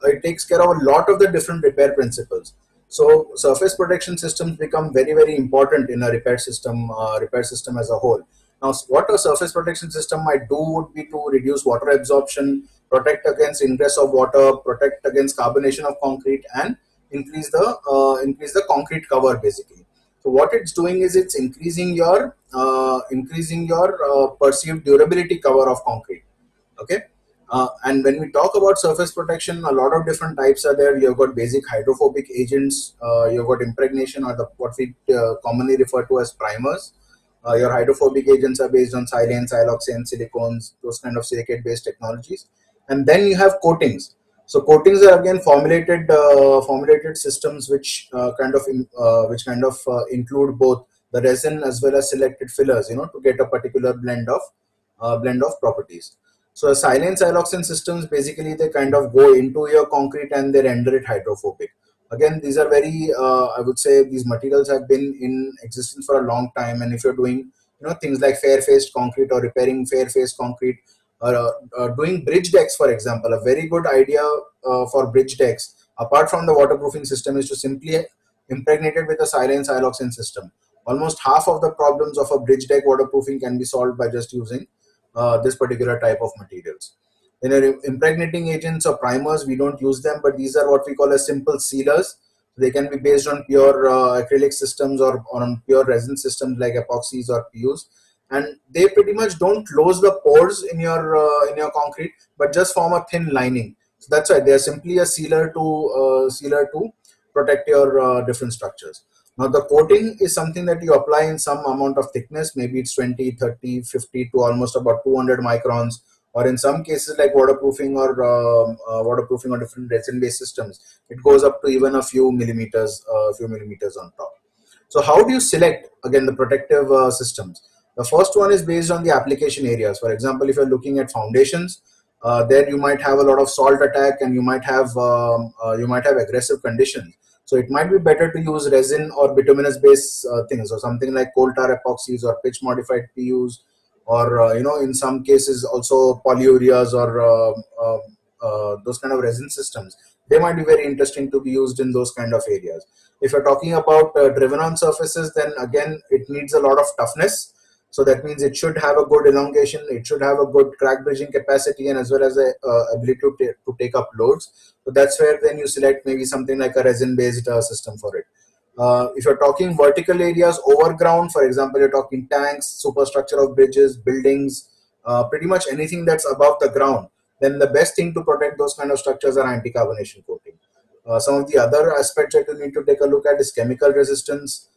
it takes care of a lot of the different repair principles. So surface protection systems become very important in a repair system as a whole. Now, what a surface protection system might do would be to reduce water absorption, protect against ingress of water, protect against carbonation of concrete, and increase the concrete cover basically. So what it's doing is it's increasing your perceived durability cover of concrete. Okay. And when we talk about surface protection, a lot of different types are there. You've got basic hydrophobic agents, you've got impregnation, or what we commonly refer to as primers. Your hydrophobic agents are based on silane, siloxane, silicones, those kind of silicate based technologies. And then you have coatings. So coatings are again formulated systems which include both the resin as well as selected fillers, to get a particular blend of properties. So silane siloxane systems, basically they kind of go into your concrete and they render it hydrophobic. Again, these are I would say these materials have been in existence for a long time. And if you're doing things like fair faced concrete or repairing fair faced concrete, or doing bridge decks, for example, a very good idea for bridge decks, apart from the waterproofing system, is to simply impregnate it with a silane siloxane system. Almost half of the problems of a bridge deck waterproofing can be solved by just using this particular type of materials. In impregnating agents or primers, we don't use them, but these are what we call as simple sealers. They can be based on pure acrylic systems or on pure resin systems like epoxies or PUs, and they pretty much don't close the pores in your concrete, but just form a thin lining. So that's why they are simply a sealer to protect your different structures. Now, the coating is something that you apply in some amount of thickness, maybe it's 20, 30, 50 to almost about 200 microns, or in some cases like waterproofing or different resin-based systems, it goes up to even a few millimeters on top. So how do you select, again, the protective systems? The first one is based on the application areas. For example, if you're looking at foundations, there you might have a lot of salt attack, and you might have aggressive conditions. So it might be better to use resin or bituminous based things, or something like coal tar epoxies or pitch modified PUs, or in some cases also polyureas, or those kind of resin systems. They might be very interesting to be used in those kind of areas. If you're talking about driven on surfaces, then again it needs a lot of toughness. So that means it should have a good elongation, it should have a good crack bridging capacity, and as well as a ability to take up loads. So that's where then you select maybe something like a resin based system for it. If you're talking vertical areas, overground, for example, you're talking tanks, superstructure of bridges, buildings, pretty much anything that's above the ground, then the best thing to protect those kind of structures are anti-carbonation coating. Some of the other aspects that you need to take a look at is chemical resistance.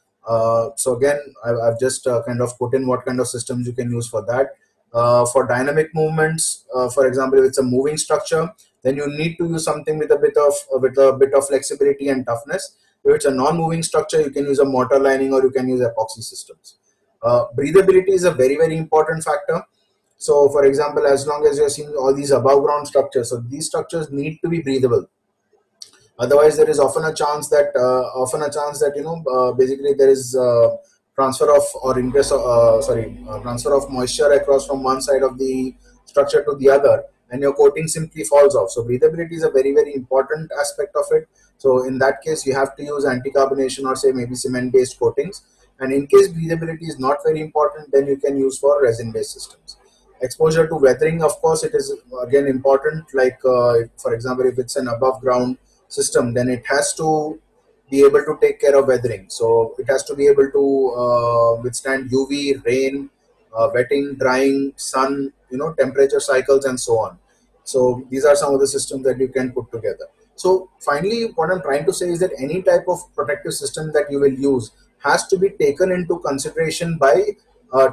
So again, I've just kind of put in what kind of systems you can use for that. For dynamic movements, for example, if it's a moving structure, then you need to use something with a bit of flexibility and toughness. If it's a non-moving structure, you can use a mortar lining, or you can use epoxy systems. Breathability is a very important factor. So, for example, as long as you're seeing all these above ground structures, so these structures need to be breathable. Otherwise, there is often a chance that basically there is transfer of or ingress transfer of moisture across from one side of the structure to the other, and your coating simply falls off. So breathability is a very important aspect of it. So in that case, you have to use anti-carbonation, or say maybe cement based coatings. And in case breathability is not very important, then you can use for resin based systems. Exposure to weathering, of course, it is again important. Like for example, if it's an above ground system, then it has to be able to take care of weathering. So it has to be able to withstand UV, rain, wetting, drying, sun, temperature cycles, and so on. So these are some of the systems that you can put together. So finally, what I'm trying to say is that any type of protective system that you will use has to be taken into consideration by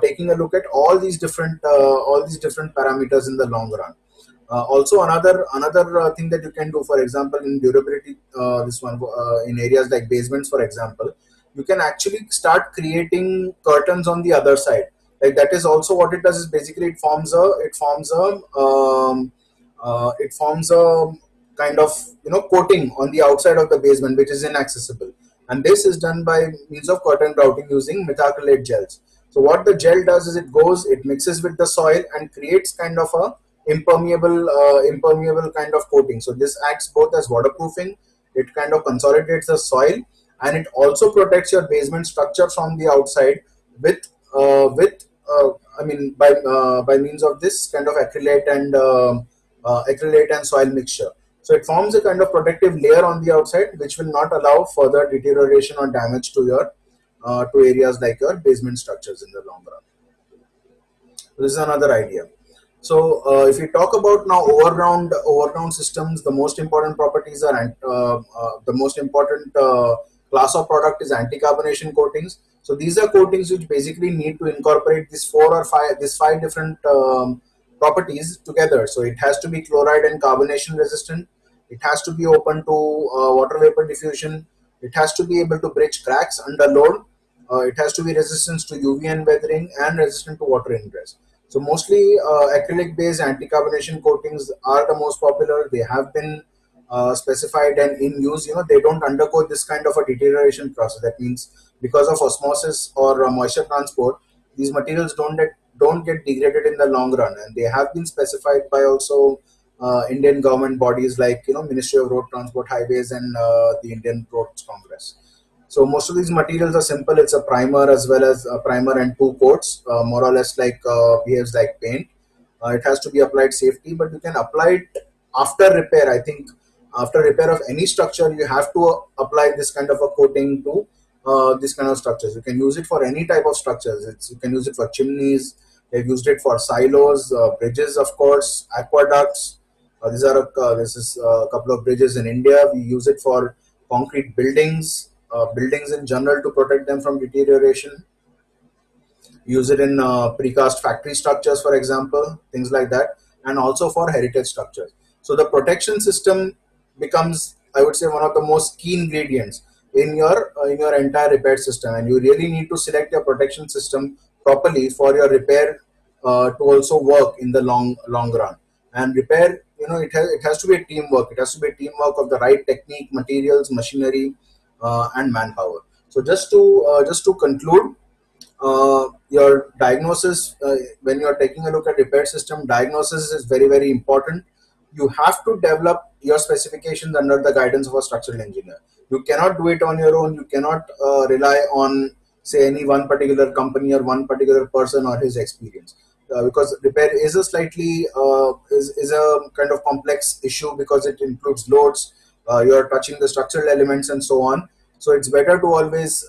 taking a look at all these different parameters in the long run. Also, another thing that you can do, for example, in durability, this one in areas like basements, for example, you can actually start creating curtains on the other side. Like that is also what it does, is basically it forms a kind of coating on the outside of the basement, which is inaccessible, and this is done by means of curtain grouting using methacrylate gels. So what the gel does is it mixes with the soil and creates kind of a impermeable kind of coating. So this acts both as waterproofing, it kind of consolidates the soil, and it also protects your basement structure from the outside by means of this kind of acrylate and soil mixture. So it forms a kind of protective layer on the outside, which will not allow further deterioration or damage to your to areas like your basement structures in the long run. This is another idea. So if we talk about now overground systems, the most important properties are the most important class of product is anti-carbonation coatings. So these are coatings which basically need to incorporate these five different properties together. So it has to be chloride and carbonation resistant. It has to be open to water vapor diffusion. It has to be able to bridge cracks under load. It has to be resistant to UV and weathering, and resistant to water ingress. So mostly acrylic based anti-carbonation coatings are the most popular. They have been specified and in use. They don't undergo this kind of a deterioration process. That means because of osmosis or moisture transport, these materials don't get degraded in the long run, and they have been specified by also Indian government bodies like Ministry of Road Transport, Highways, and the Indian Roads Congress. So most of these materials are simple. It's a primer as well as a primer and two coats, more or less like behaves like paint. It has to be applied safely, but you can apply it after repair. I think after repair of any structure, you have to apply this kind of a coating to this kind of structures. You can use it for any type of structures. You can use it for chimneys. They've used it for silos, bridges, of course, aqueducts. This is a couple of bridges in India. We use it for concrete buildings. Buildings in general, to protect them from deterioration. Use it in precast factory structures, for example, things like that, and also for heritage structures. So the protection system becomes, I would say, one of the most key ingredients in your entire repair system, and you really need to select your protection system properly for your repair to also work in the long run. And repair, it has to be a teamwork. It has to be a teamwork of the right technique, materials, machinery, and manpower. So just to conclude, your diagnosis, when you're taking a look at repair system, diagnosis is very, very important. You have to develop your specifications under the guidance of a structural engineer. You cannot do it on your own. You cannot rely on, say, any one particular company or one particular person or his experience, because repair is a slightly is a kind of complex issue, because it includes loads, you're touching the structural elements and so on. So it's better to always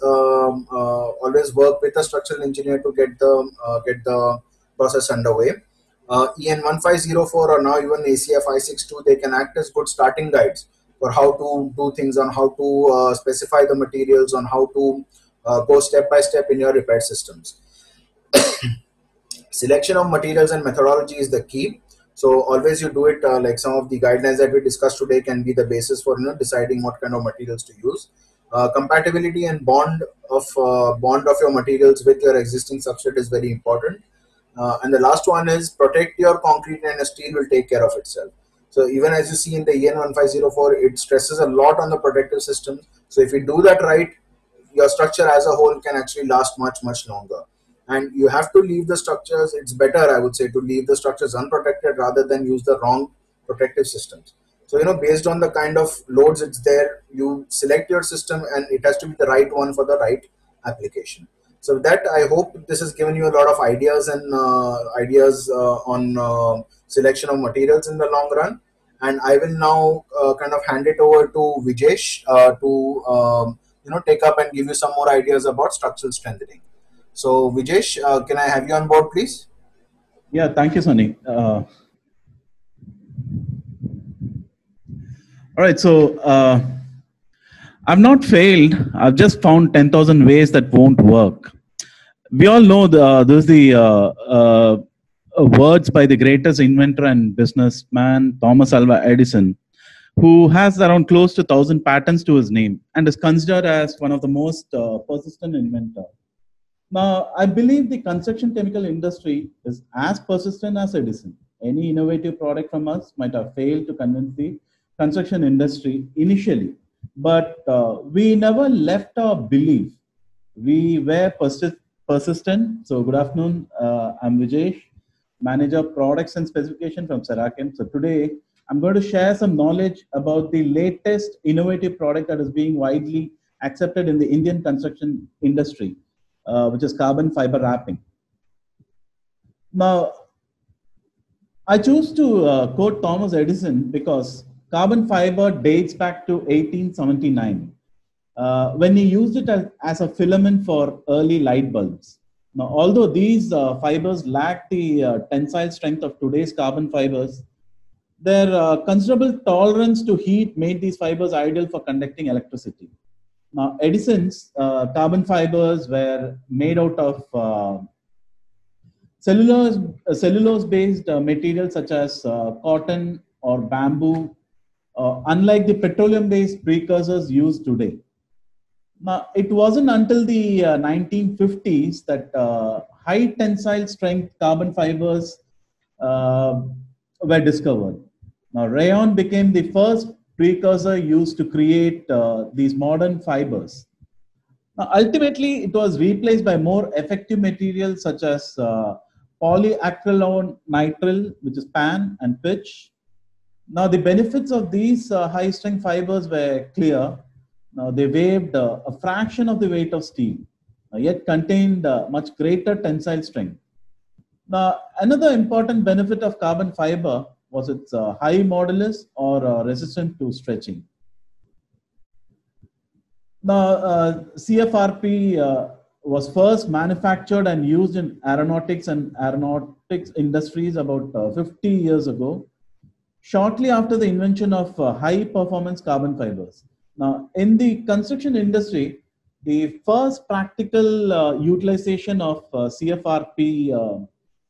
work with a structural engineer to get the process underway. EN 1504 or now even ACF 562, they can act as good starting guides for how to do things, on how to specify the materials, on how to go step by step in your repair systems. Selection of materials and methodology is the key. So always you do it, like some of the guidelines that we discussed today can be the basis for deciding what kind of materials to use. Compatibility and bond of your materials with your existing substrate is very important. And the last one is protect your concrete, and steel will take care of itself. So even as you see in the EN 1504, it stresses a lot on the protective systems. So if you do that right, your structure as a whole can actually last much, much longer. And you have to leave the structures, it's better, I would say, to leave the structures unprotected rather than use the wrong protective systems. So based on the kind of loads it's there, you select your system and it has to be the right one for the right application. So with that, I hope this has given you a lot of ideas and ideas on selection of materials in the long run. And I will now kind of hand it over to Vijesh to take up and give you some more ideas about structural strengthening. So Vijesh, can I have you on board, please? Yeah, thank you, Sunny. All right, so I've not failed. I've just found 10,000 ways that won't work. We all know there's the words by the greatest inventor and businessman, Thomas Alva Edison, who has around close to 1,000 patents to his name and is considered as one of the most persistent inventors. Now, I believe the construction chemical industry is as persistent as Edison. Any innovative product from us might have failed to convince the construction industry initially, but we never left our belief. We were persistent. So, good afternoon. I'm Vijesh, Manager Products and Specification from Serachem. So, today I'm going to share some knowledge about the latest innovative product that is being widely accepted in the Indian construction industry, which is carbon fiber wrapping. Now, I choose to quote Thomas Edison because carbon fiber dates back to 1879, when he used it as a filament for early light bulbs. Now, although these fibers lack the tensile strength of today's carbon fibers, their considerable tolerance to heat made these fibers ideal for conducting electricity. Now, Edison's carbon fibers were made out of cellulose-based materials such as cotton or bamboo, unlike the petroleum-based precursors used today. Now, it wasn't until the 1950s that high tensile strength carbon fibers were discovered. Now, rayon became the first precursor used to create these modern fibers. Now, ultimately, it was replaced by more effective materials such as polyacrylonitrile nitrile, which is PAN, and pitch. Now, the benefits of these high strength fibers were clear. Now, they weighed a fraction of the weight of steel, yet contained much greater tensile strength. Now, another important benefit of carbon fiber was its high modulus or resistant to stretching. Now, CFRP was first manufactured and used in aeronautics and aeronautics industries about 50 years ago, shortly after the invention of high performance carbon fibers. Now, in the construction industry, the first practical utilization of CFRP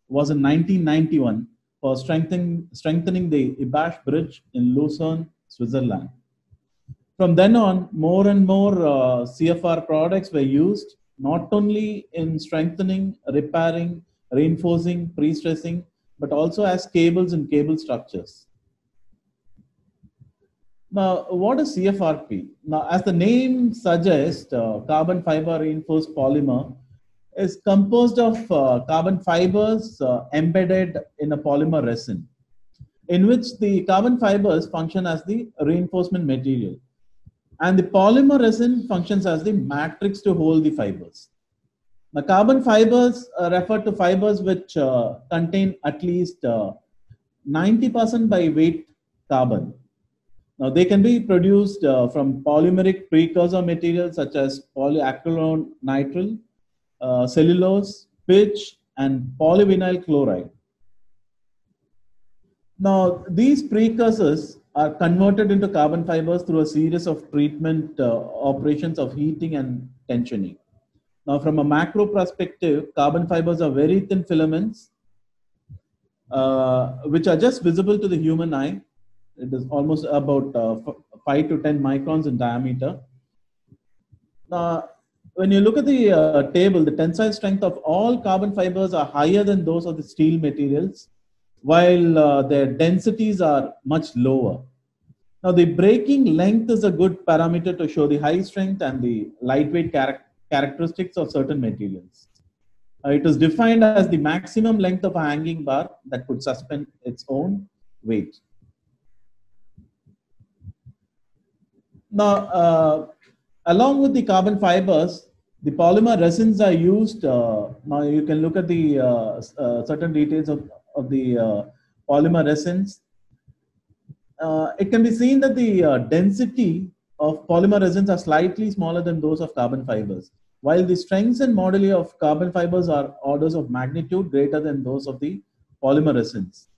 was in 1991 for strengthening the Ibash Bridge in Lucerne, Switzerland. From then on, more and more CFR products were used not only in strengthening, repairing, reinforcing, pre-stressing, but also as cables and cable structures. Now, what is CFRP? Now, as the name suggests, carbon fiber reinforced polymer is composed of carbon fibers embedded in a polymer resin, in which the carbon fibers function as the reinforcement material, and the polymer resin functions as the matrix to hold the fibers. The carbon fibers refer to fibers which contain at least 90% by weight carbon. Now, they can be produced from polymeric precursor materials such as polyacrylonitrile, cellulose, pitch, and polyvinyl chloride. Now, these precursors are converted into carbon fibers through a series of treatment operations of heating and tensioning. Now, from a macro perspective, carbon fibers are very thin filaments, which are just visible to the human eye. It is almost about 5 to 10 microns in diameter. Now, when you look at the table, the tensile strength of all carbon fibers are higher than those of the steel materials, while their densities are much lower. Now, the breaking length is a good parameter to show the high strength and the lightweight characteristics of certain materials. It is defined as the maximum length of a hanging bar that could suspend its own weight. Now, along with the carbon fibers, the polymer resins are used. Now, you can look at the certain details of the polymer resins. It can be seen that the density of polymer resins are slightly smaller than those of carbon fibers, while the strengths and moduli of carbon fibers are orders of magnitude greater than those of the polymer resins.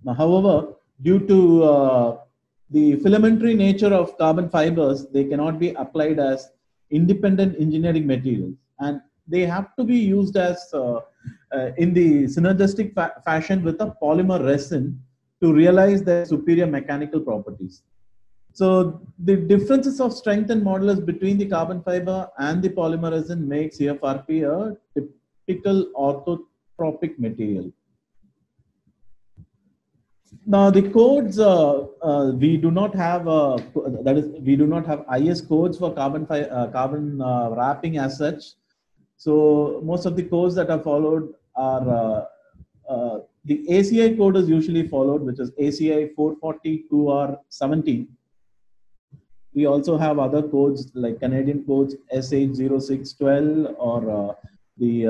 Now, however, due to the filamentary nature of carbon fibers, they cannot be applied as independent engineering materials, and they have to be used as in the synergistic fashion with a polymer resin to realize their superior mechanical properties. So the differences of strength and modulus between the carbon fiber and the polymer resin makes CFRP a typical orthotropic material. Now the codes we do not have we do not have IS codes for carbon wrapping as such. So most of the codes that are followed are the ACI code is usually followed, which is ACI 442R17. We also have other codes like Canadian codes SH0612 or the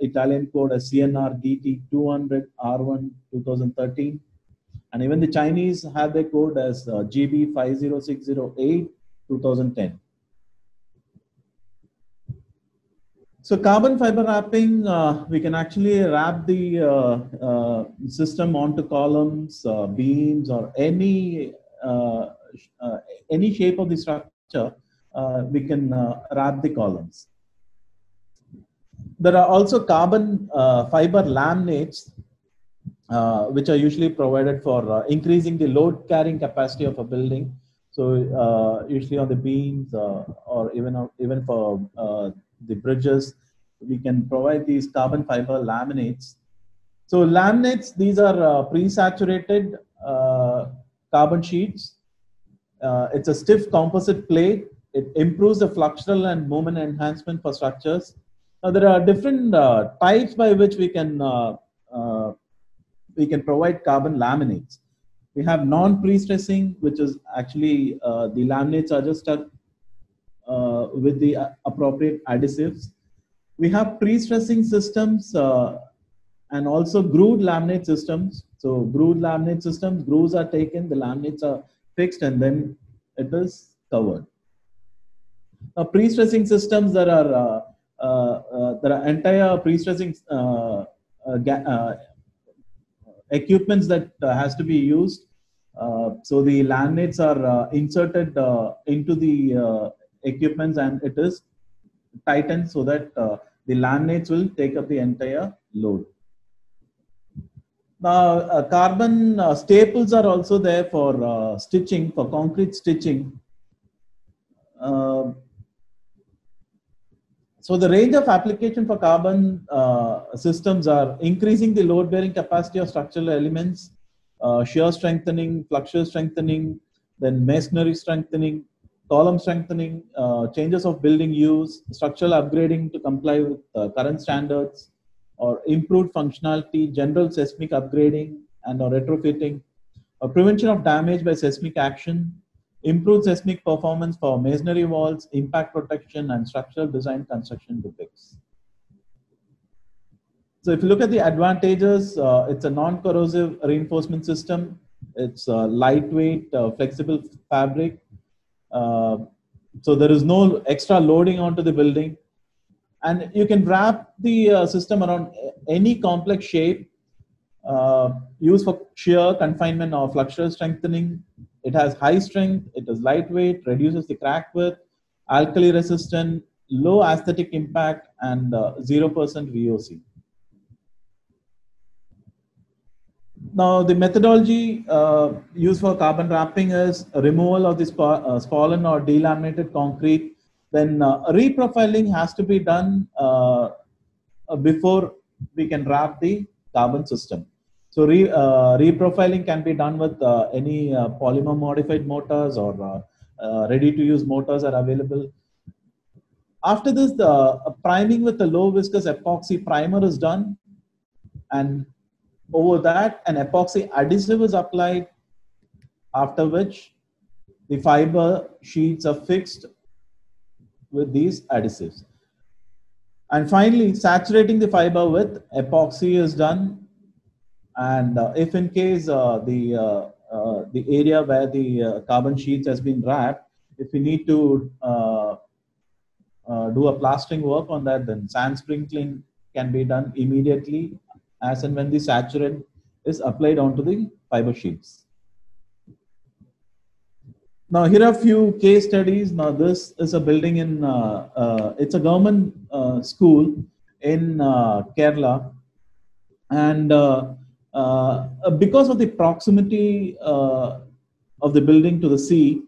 Italian code as CNR DT 200 R1 2013, and even the Chinese have their code as GB 50608 2010. So carbon fiber wrapping, we can actually wrap the system onto columns, beams, or any shape of the structure. We can wrap the columns. There are also carbon fiber laminates, which are usually provided for increasing the load carrying capacity of a building. So usually on the beams or even for the bridges, we can provide these carbon fiber laminates. So laminates, these are pre-saturated carbon sheets. It's a stiff composite plate. It improves the fluxural and moment enhancement for structures. Now there are different types by which we can provide carbon laminates. We have non-pre-stressing, which is actually the laminates are just stuck with the appropriate adhesives. We have pre-stressing systems and also grooved laminate systems. So grooved laminate systems, grooves are taken, the laminates are fixed, and then it is covered. Now pre-stressing systems, there are entire pre-stressing equipments that has to be used. So the laminates are inserted into the equipments, and it is tightened so that the laminates will take up the entire load. Now carbon staples are also there for stitching, for concrete stitching. So the range of application for carbon systems are increasing the load bearing capacity of structural elements, shear strengthening, flexure strengthening, then masonry strengthening, column strengthening, changes of building use, structural upgrading to comply with current standards, or improved functionality, general seismic upgrading and or retrofitting, prevention of damage by seismic action, improved seismic performance for masonry walls, impact protection, and structural design construction defects. So if you look at the advantages, it's a non-corrosive reinforcement system. It's a lightweight, flexible fabric. So there is no extra loading onto the building. And you can wrap the system around any complex shape, used for shear, confinement, or flexural strengthening. It has high strength, it is lightweight, reduces the crack width, alkali resistant, low aesthetic impact, and 0% VOC. Now, the methodology used for carbon wrapping is removal of the spallen or delaminated concrete. Then reprofiling has to be done before we can wrap the carbon system. So reprofiling can be done with any polymer modified mortars or ready to use mortars are available. After this, the priming with the low viscous epoxy primer is done, and over that an epoxy adhesive is applied, after which the fiber sheets are fixed with these adhesives. And finally, saturating the fiber with epoxy is done. And if in case the area where the carbon sheets has been wrapped, if we need to do a plastering work on that, then sand sprinkling can be done immediately as and when the saturant is applied onto the fiber sheets. Now here are a few case studies. Now this is a building in, it's a government school in Kerala, and because of the proximity of the building to the sea,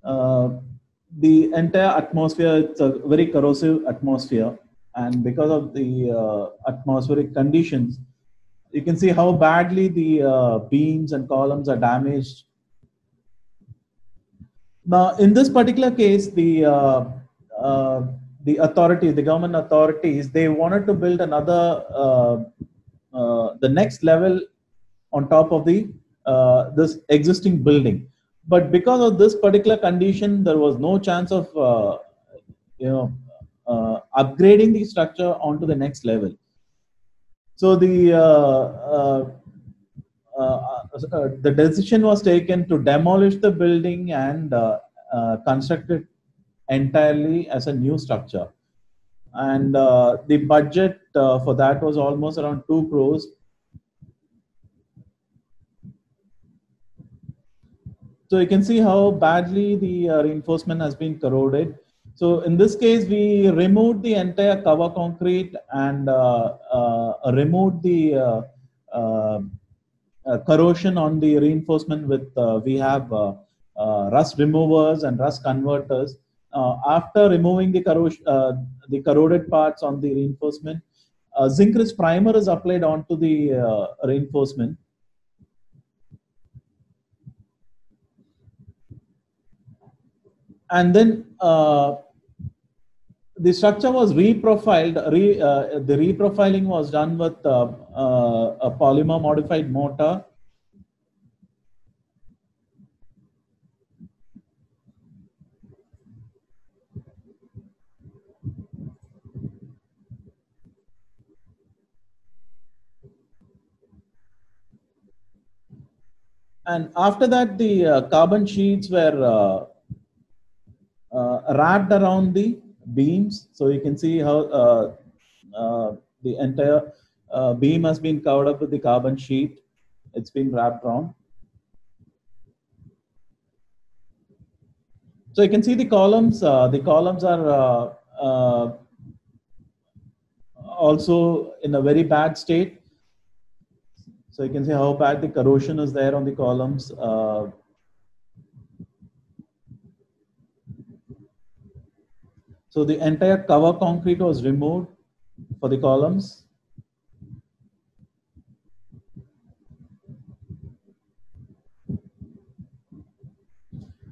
the entire atmosphere, it's a very corrosive atmosphere, and because of the atmospheric conditions, you can see how badly the beams and columns are damaged. Now, in this particular case, the authorities, the government authorities, they wanted to build another, the next level on top of the this existing building. But because of this particular condition, there was no chance of upgrading the structure onto the next level. So the decision was taken to demolish the building and construct it entirely as a new structure. And the budget for that was almost around 2 crores. So you can see how badly the reinforcement has been corroded. So in this case, we removed the entire cover concrete and removed the corrosion on the reinforcement with, we have rust removers and rust converters. After removing the corroded parts on the reinforcement, zinc rich primer is applied onto the reinforcement. And then the structure was reprofiled. The reprofiling was done with a polymer modified mortar. And after that, the carbon sheets were wrapped around the beams. So you can see how the entire beam has been covered up with the carbon sheet. It's been wrapped around. So you can see the columns. The columns are also in a very bad state. So you can see how bad the corrosion is there on the columns. So the entire cover concrete was removed for the columns.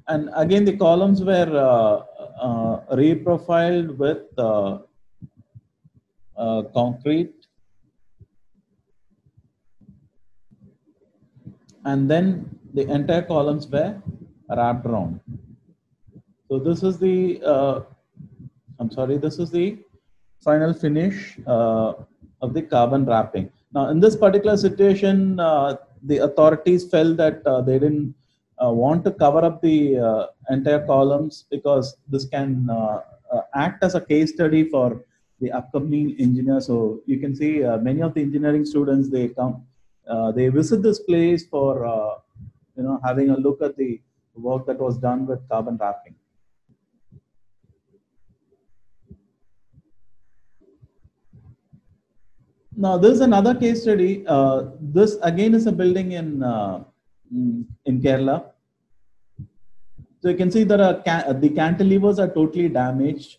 And again, the columns were reprofiled with concrete. And then the entire columns were wrapped around. So this is the, this is the final finish of the carbon wrapping. Now, in this particular situation, the authorities felt that they didn't want to cover up the entire columns because this can act as a case study for the upcoming engineers. So you can see many of the engineering students, they come, they visit this place for having a look at the work that was done with carbon wrapping. Now, this is another case study. This again is a building in Kerala. So you can see that the cantilevers are totally damaged.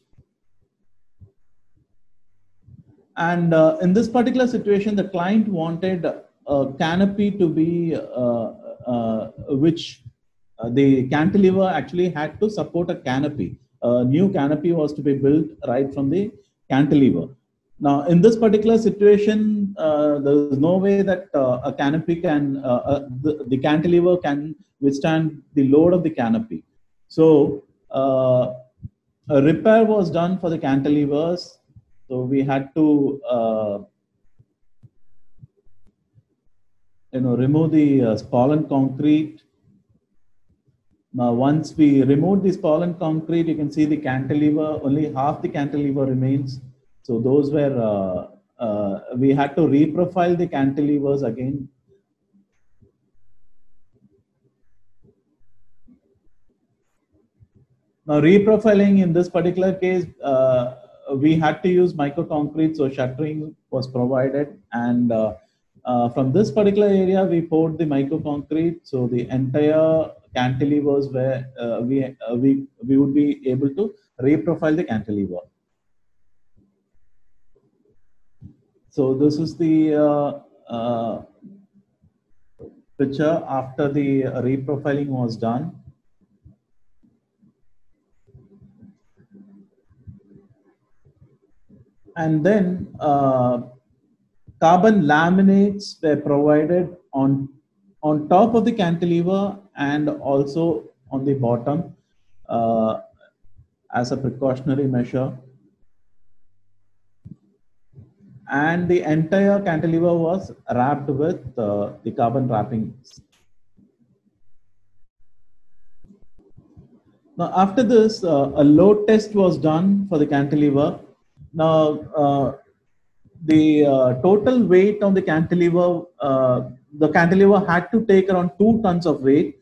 And in this particular situation, the client wanted a canopy to be, which the cantilever actually had to support a canopy. A new canopy was to be built right from the cantilever. Now, in this particular situation, there is no way that a canopy can, the cantilever can withstand the load of the canopy. So, a repair was done for the cantilevers. So we had to, remove the spallen concrete. Now, once we remove the spallen concrete, you can see the cantilever, only half the cantilever remains. So those were, we had to reprofile the cantilevers again. Now, reprofiling in this particular case, we had to use micro concrete, so shuttering was provided. And from this particular area, we poured the micro concrete, so the entire cantilevers were, we would be able to reprofile the cantilever. So this is the picture after the reprofiling was done. And then carbon laminates were provided on top of the cantilever and also on the bottom as a precautionary measure. And the entire cantilever was wrapped with the carbon wrapping. Now, after this, a load test was done for the cantilever. Now, the total weight on the cantilever had to take around 2 tons of weight.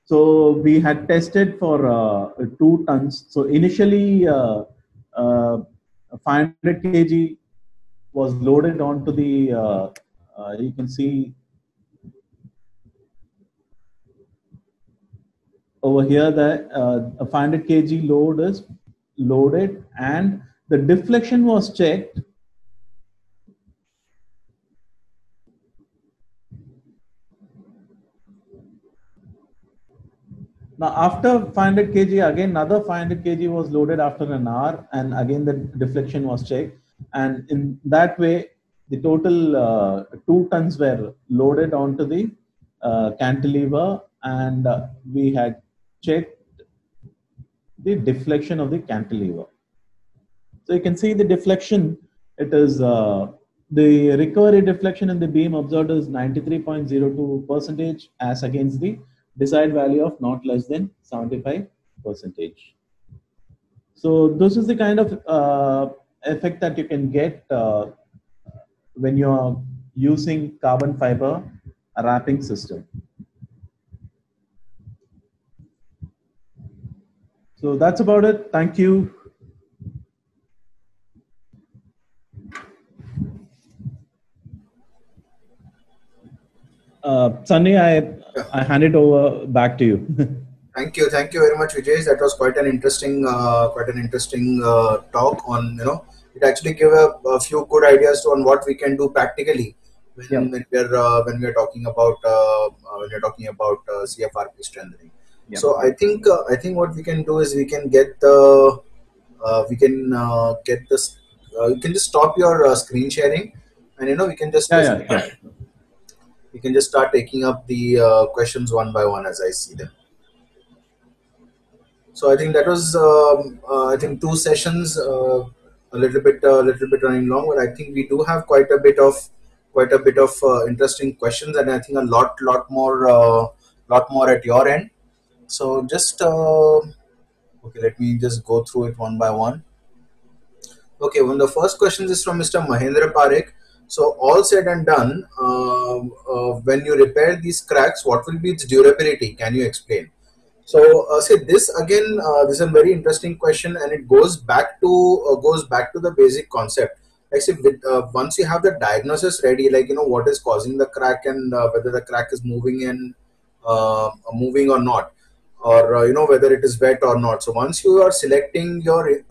So we had tested for 2 tons. So initially, 500 kg was loaded onto the, you can see over here that a 500 kg load is loaded and the deflection was checked. Now, after 500 kg, again another 500 kg was loaded after an hour, and again the deflection was checked. And in that way, the total 2 tons were loaded onto the cantilever, and we had checked the deflection of the cantilever. So you can see the deflection. It is the recovery deflection in the beam observed is 93.02% as against the desired value of not less than 75%. So this is the kind of effect that you can get when you are using carbon fiber wrapping system. So that's about it. Thank you. Sunny, I hand it over back to you. Thank you very much, Vijay. That was quite an interesting talk on, it actually gave a few good ideas on what we can do practically Yeah. when we're talking about CFRP strengthening. Yeah. So I think what we can do is we can get the we can get this. You can just stop your screen sharing, and we can just Yeah. Yeah. Sure. we can just start taking up the questions one by one as I see them. So I think that was I think two sessions, a little bit running long, but I think we do have quite a bit of interesting questions, and I think a lot more at your end. So just okay, let me just go through it one by one. Okay, when the first question is from Mr. Mahendra Parekh. So all said and done, when you repair these cracks, what will be its durability? Can you explain? So, see this again. This is a very interesting question, and it goes back to the basic concept. Like, say, once you have the diagnosis ready, like what is causing the crack and whether the crack is moving or not, or whether it is wet or not. So, once you are selecting your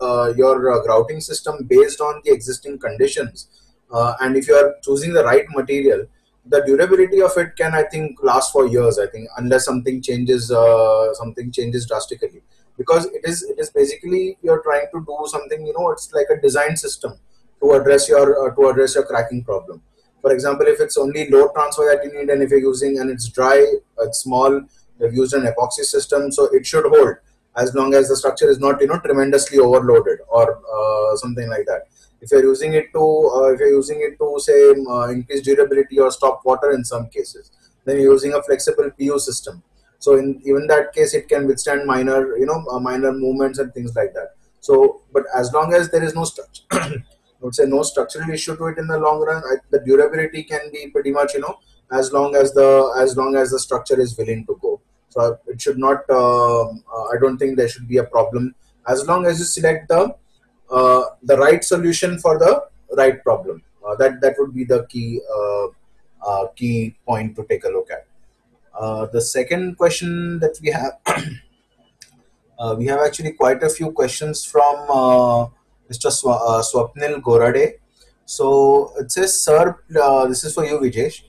grouting system based on the existing conditions, and if you are choosing the right material, the durability of it can, I think, last for years. I think unless something changes drastically, because it is basically you're trying to do something. It's like a design system to address your cracking problem. For example, if it's only load transfer that you need, and if you're using and it's dry, it's small, you've used an epoxy system, so it should hold as long as the structure is not tremendously overloaded or something like that. If you're using it to say increase durability or stop water in some cases, then you're using a flexible PU system. So in even that case, it can withstand minor movements and things like that. So, but as long as there is no structure, I would say no structural issue to it in the long run, the durability can be pretty much as long as the structure is willing to go. So it should not. I don't think there should be a problem as long as you select the right solution for the right problem. That would be the key point to take a look at. The second question that we have actually quite a few questions from Mr. Swapnil Gorade. So it says, "Sir, this is for you, Vijesh.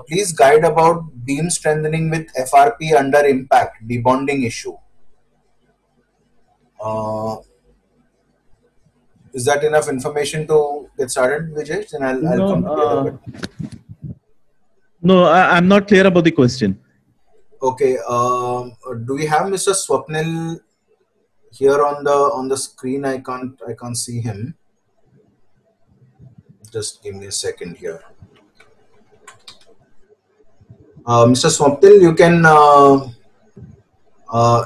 Please guide about beam strengthening with FRP under impact debonding issue." Uh, is that enough information to get started, Vijay? Then I'll No, come to the other question. no, I'm not clear about the question. Okay. Do we have Mr. Swapnil here on the screen? I can't see him. Just give me a second here. Mr. Swapnil, uh,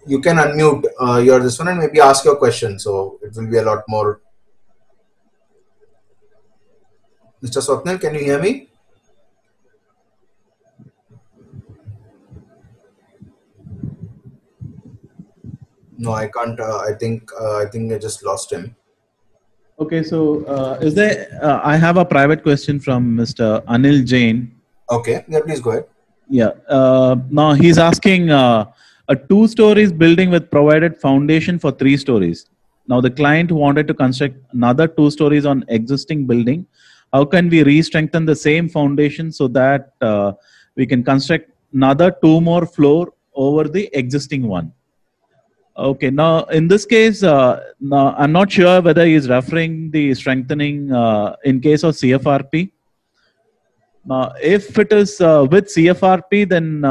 you can unmute your this one and maybe ask your question. So it will be a lot more. Mr. Swapnil, can you hear me? No, I can't. I think I just lost him. Okay, so is there? I have a private question from Mr. Anil Jain. Okay, yeah, please go ahead. Yeah. Now he's asking a 2 stories building with provided foundation for 3 stories. Now the client wanted to construct another 2 stories on existing building. How can we re-strengthen the same foundation so that we can construct another 2 more floor over the existing one? Okay. Now in this case, now I'm not sure whether he's referring the strengthening in case of CFRP. If it is with CFRP, then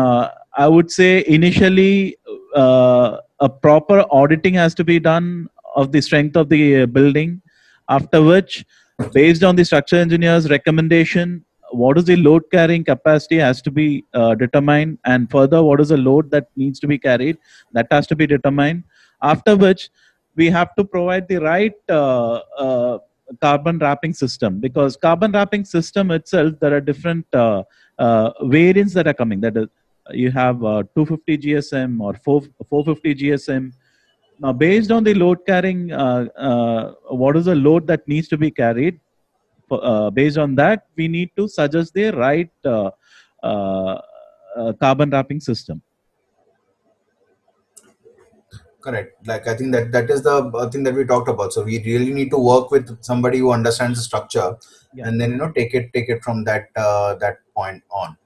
I would say initially a proper auditing has to be done of the strength of the building. After which, based on the structural engineer's recommendation, what is the load carrying capacity has to be determined, and further, what is the load that needs to be carried, that has to be determined. After which, we have to provide the right carbon wrapping system, because carbon wrapping system itself, there are different variants that are coming. That is, you have 250 GSM or 450 GSM. Now, based on the load carrying, what is the load that needs to be carried? Based on that, we need to suggest the right carbon wrapping system. Correct. Like I think that is the thing that we talked about. So we really need to work with somebody who understands the structure, Yeah. and then take it from that point on.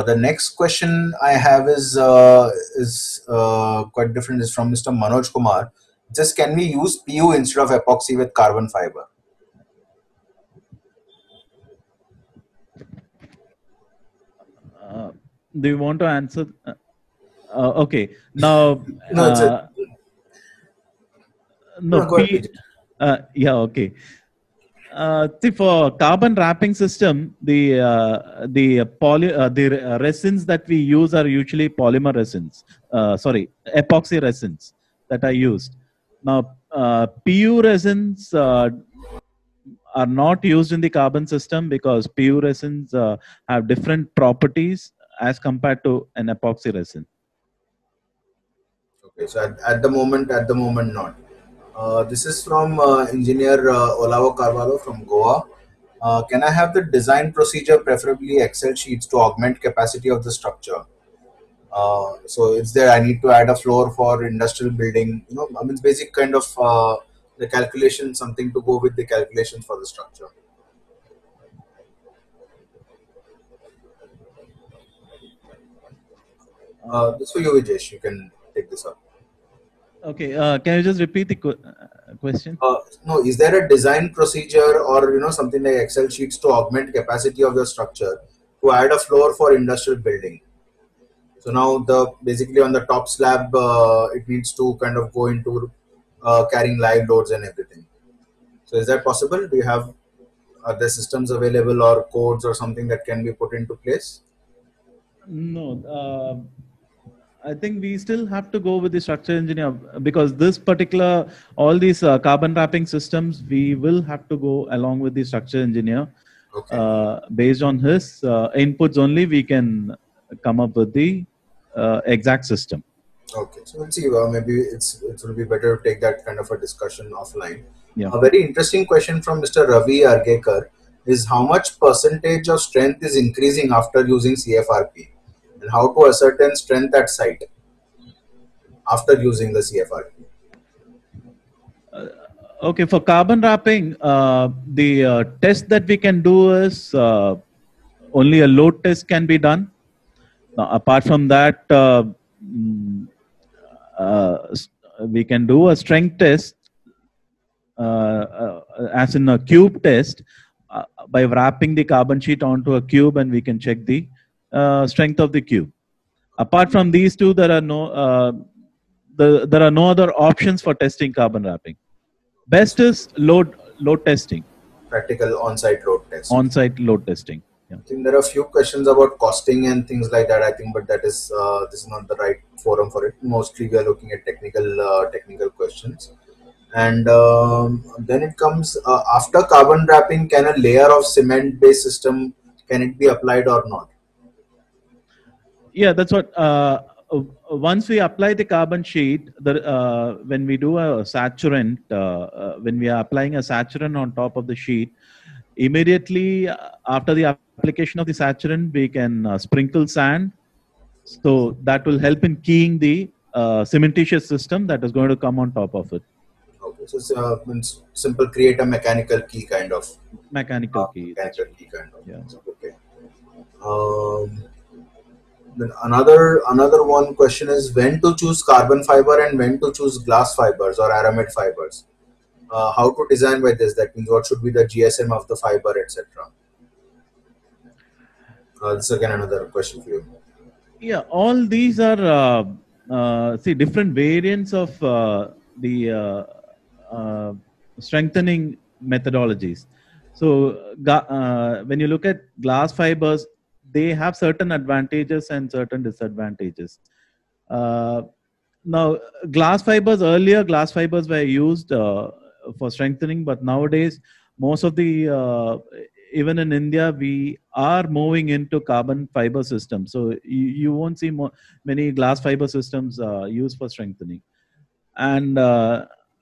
The next question I have is quite different. Is from Mr. Manoj Kumar. Just can we use PU instead of epoxy with carbon fiber? Uh, do you want to answer? Okay. Now, No, it's a no no. Go ahead, P. Vijay. Yeah. Okay. See, for carbon wrapping system, the resins that we use are usually polymer resins. Sorry, epoxy resins that are used. Now, PU resins are not used in the carbon system because PU resins have different properties as compared to an epoxy resin. Okay, so at the moment, not. This is from engineer Olavo Carvalho from Goa. Can I have the design procedure, preferably Excel sheets, to augment capacity of the structure? So it's there. I need to add a floor for industrial building. I mean, it's basic kind of the calculation, something to go with the calculations for the structure. This for you, Vijesh. You can take this up. Okay, can you just repeat the question? No, is there a design procedure or something like Excel sheets to augment capacity of the structure to add a floor for industrial building? So now the basically on the top slab, it needs to kind of go into carrying live loads and everything. So is that possible? Do you have are there systems available or codes or something that can be put into place? No, I think we still have to go with the structural engineer because this particular, all these carbon wrapping systems, we will have to go along with the structural engineer. Okay. Based on his inputs only, we can come up with the exact system. Okay. So we'll see. Maybe it will be better to take that kind of a discussion offline. Yeah. A very interesting question from Mr. Ravi Argekar is how much percentage of strength is increasing after using CFRP, and how to ascertain strength at site after using the CFRP. Okay, for carbon wrapping, the test that we can do is only a load test can be done. Now, apart from that, mm, we can do a strength test, as in a cube test, by wrapping the carbon sheet onto a cube, and we can check the strength of the cube. Apart from these two, there are no other options for testing carbon wrapping. Best is load testing, Practical on-site load test. on-site load testing. Yeah. I think there are a few questions about costing and things like that. I think, but that is this is not the right forum for it. Mostly, we are looking at technical questions, and then it comes after carbon wrapping. Can a layer of cement-based system can it be applied or not? Yeah, that's what. Once we apply the carbon sheet, when we do a saturant, when we are applying a saturant on top of the sheet, immediately after the application of the saturant, we can sprinkle sand. So that will help in keying the cementitious system that is going to come on top of it. Okay, so it's means simple create a mechanical key kind of. Mechanical key. Mechanical key kind of. Yeah. Okay. Then another one question is when to choose carbon fiber and when to choose glass fibers or aramid fibers. How to design by this? That means what should be the GSM of the fiber, etc. This is again another question for you. Yeah, all these are see different variants of the strengthening methodologies. So when you look at glass fibers, they have certain advantages and certain disadvantages. Now, glass fibers were used for strengthening, but nowadays most of the even in India, we are moving into carbon fiber systems. So you won't see many glass fiber systems used for strengthening. And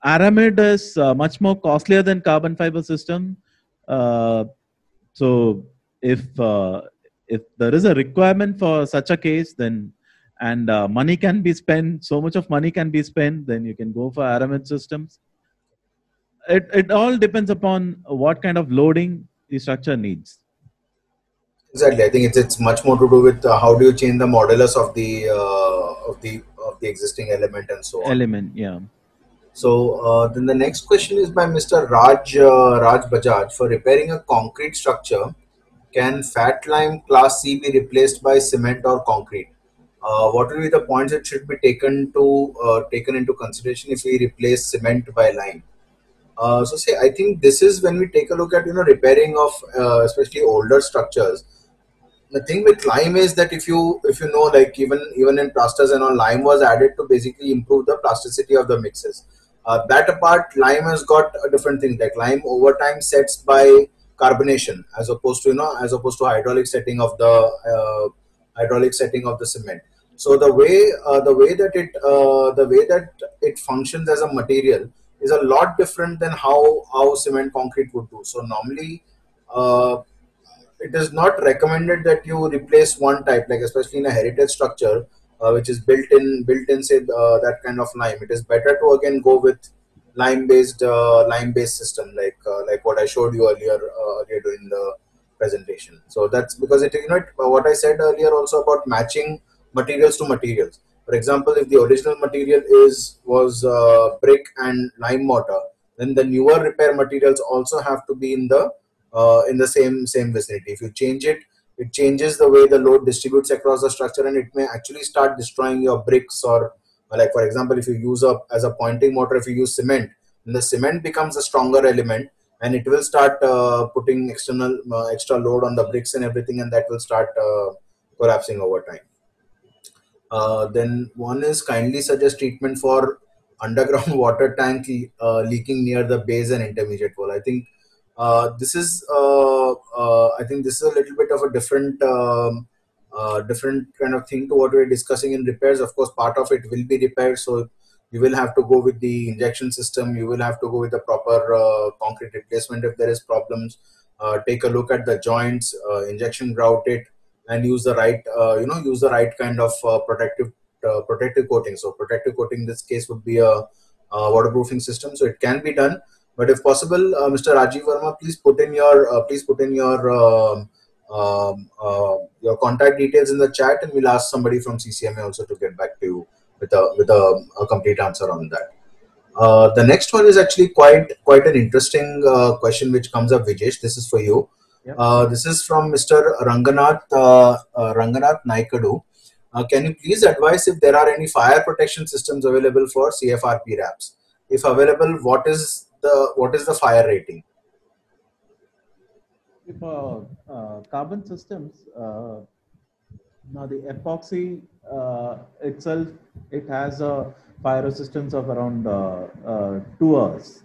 aramid is much more costlier than carbon fiber system. So if there is a requirement for such a case, then and money can be spent. So much of money can be spent. Then you can go for aramid systems. It all depends upon what kind of loading the structure needs. Exactly. I think it's much more to do with how do you change the modulus of the existing element and so on. Element, yeah. So then the next question is by Mr. Raj Bajaj. For repairing a concrete structure, can fat lime class C be replaced by cement or concrete? What will be the points that should be taken into consideration if we replace cement by lime? So say I think this is when we take a look at repairing of especially older structures. The thing with lime is that if you know, like even in plasters and all, lime was added to basically improve the plasticity of the mixes. That apart, lime has got a different thing. Like lime over time sets by carbonation as opposed to hydraulic setting of the cement. So the way that it functions as a material is a lot different than how cement concrete would do. So normally, uh, it is not recommended that you replace one type, like especially in a heritage structure, which is built in say that kind of lime. It is better to again go with lime based system, like what I showed you earlier during the presentation. So that's because what I said earlier also about matching materials to materials. For example, if the original material was brick and lime mortar, then the newer repair materials also have to be in the same vicinity. If you change it, it changes the way the load distributes across the structure, and it may actually start destroying your bricks. Or like for example, if you use as a pointing mortar, if you use cement, then the cement becomes a stronger element, and it will start putting extra load on the bricks and everything, and that will start collapsing over time. Then one is kindly suggest treatment for underground water tank leaking near the base and intermediate wall. I think this is a little bit of a different kind of thing to what we're discussing in repairs. Of course, part of it will be repaired, so you will have to go with the injection system. You will have to go with the proper concrete replacement if there is problems. Take a look at the joints, injection grout it, and use the right kind of protective coating. So protective coating in this case would be a waterproofing system, so it can be done. But if possible, Mr. Rajiv Verma, please put in your contact details in the chat, and we'll ask somebody from CCMA also to get back to you with a complete answer on that. The next one is actually quite an interesting question which comes up, Vijesh. This is for you. Yep. This is from Mr. Ranganath Naikadu. Can you please advise if there are any fire protection systems available for CFRP wraps? If available, what is the fire rating? For carbon systems, now the epoxy itself, it has a fire resistance of around 2 hours.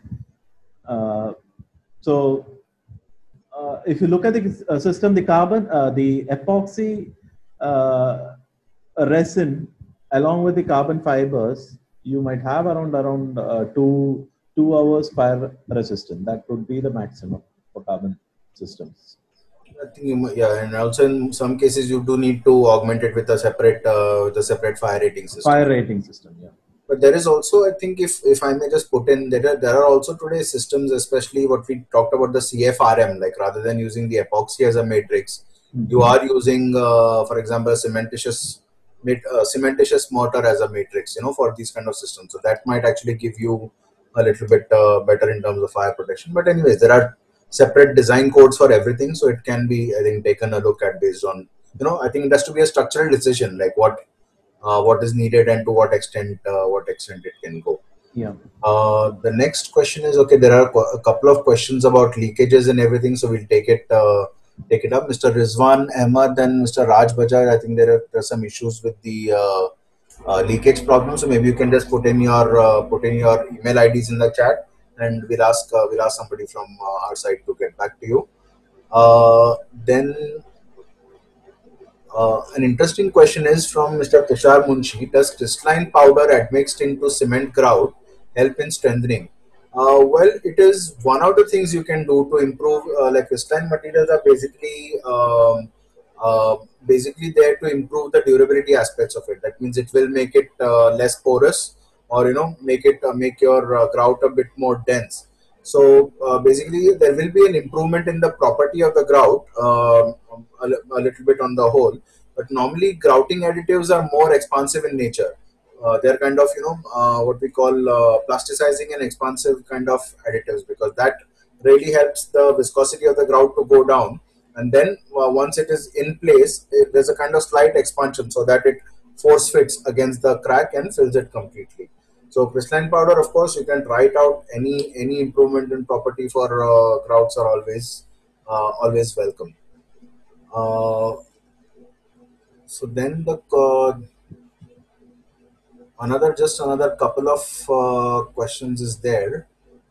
So if you look at the system, the epoxy resin along with the carbon fibers, you might have around 2 hours fire resistance. That would be the maximum for carbon systems. I think yeah, and also in some cases you do need to augment it with a separate fire rating system. Fire rating system, yeah. But there is also, I think, if I may just put in, there are also today systems, especially what we talked about, the CFRM, like rather than using the epoxy as a matrix, you are using, for example, cementitious mortar as a matrix, for these kind of systems. So that might actually give you a little bit better in terms of fire protection. But anyways, there are separate design codes for everything, so it can be, I think, taken a look at based on, I think it has to be a structural decision, like what is needed and to what extent it can go. Yeah. The next question is, okay, there are a couple of questions about leakages and everything, so we'll take it up. Mr. Rizwan Ahmad and Mr. Raj Bajaj, I think there are some issues with the leakage problem, so maybe you can just put in your email IDs in the chat, and we'll ask somebody from our side to get back to you. Then an interesting question is from Mr. Tushar Munshi. Does crystalline powder admixed into cement grout help in strengthening? Well, it is one of the things you can do to improve. Like crystalline materials are basically basically there to improve the durability aspects of it. That means it will make it less porous, or make it make your grout a bit more dense. So basically there will be an improvement in the property of the grout, a little bit on the whole. But normally grouting additives are more expansive in nature. They're kind of what we call plasticizing and expansive kind of additives, because that really helps the viscosity of the grout to go down. And then once it is in place, there's a kind of slight expansion so that it force fits against the crack and fills it completely. So crystalline powder, of course, you can try it out. Any improvement in property for grouts are always welcome. uh, so then the another couple of questions is there.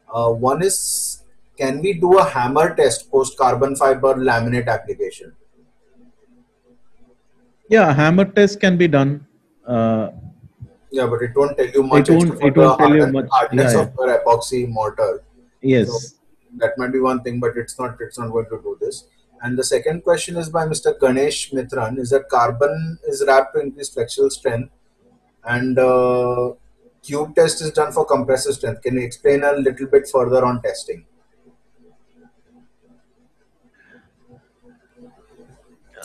One is, can we do a hammer test post carbon fiber laminate application? Yeah, hammer test can be done. Uh, Yeah, but it won't tell you much except for it the won't tell you much. Yeah, hardness yeah. of your epoxy mortar. So Yes. that might be one thing, but it's not going to do this. And the second question is by Mr. Ganesh Mitran, is that carbon is wrapped to increase flexural strength, and cube test is done for compressive strength. Can you explain a little bit further on testing?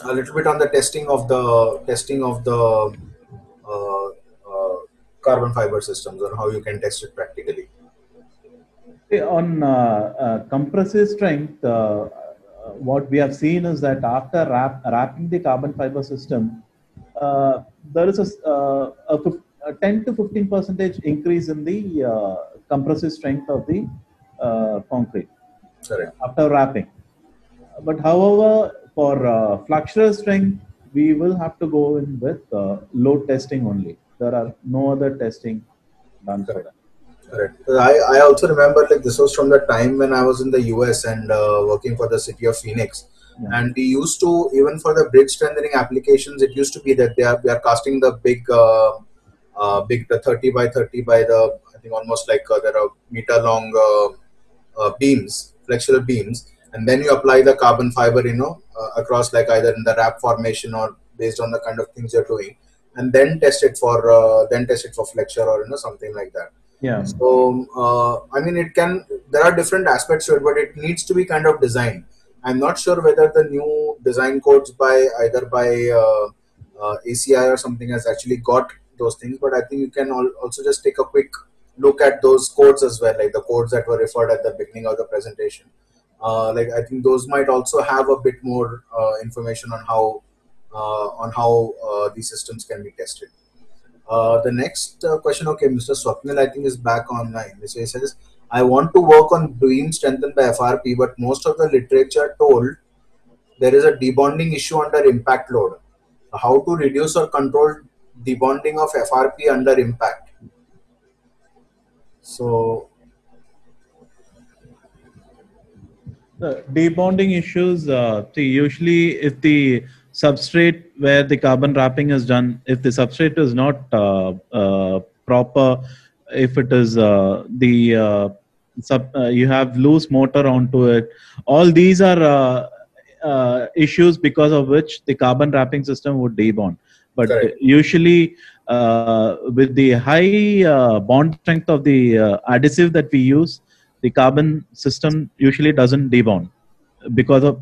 A little bit on the testing of the uh, uh, carbon fiber systems, or how you can test it practically. On compressive strength, what we have seen is that after wrapping the carbon fiber system, there is a 10 to 15 percentage increase in the compressive strength of the concrete Correct. after wrapping. But however, for flexural strength, we will have to go in with load testing only. There are no other testing done for Correct. that. Correct. I also remember, like, this was from the time when I was in the US and working for the city of Phoenix. Yeah. And we used to, even for the bridge strengthening applications, it used to be that we are casting the big the 30 by 30 by the, I think, almost like there are meter long beams, flexural beams, and then you apply the carbon fiber, across, like either in the wrap formation or based on the kind of things you're doing, and then test it for flexure, or something like that. Yeah. So I mean, there are different aspects to it, but it needs to be kind of designed. I'm not sure whether the new design codes by either by ACI or something has actually got those things, but I think you can also just take a quick look at those codes as well, like the codes that were referred at the beginning of the presentation. Like, I think those might also have a bit more information on how these systems can be tested. The next question, okay, Mr. Swapnil, I think, is back online. So he says, I want to work on beam strengthened by FRP, but most of the literature told there is a debonding issue under impact load. How to reduce or control debonding of FRP under impact? So, The debonding issues, usually if the substrate where the carbon wrapping is done, if the substrate is not proper, if it is you have loose mortar onto it, all these are issues because of which the carbon wrapping system would debond. But correct. usually with the high bond strength of the adhesive that we use, the carbon system usually doesn't debond because of,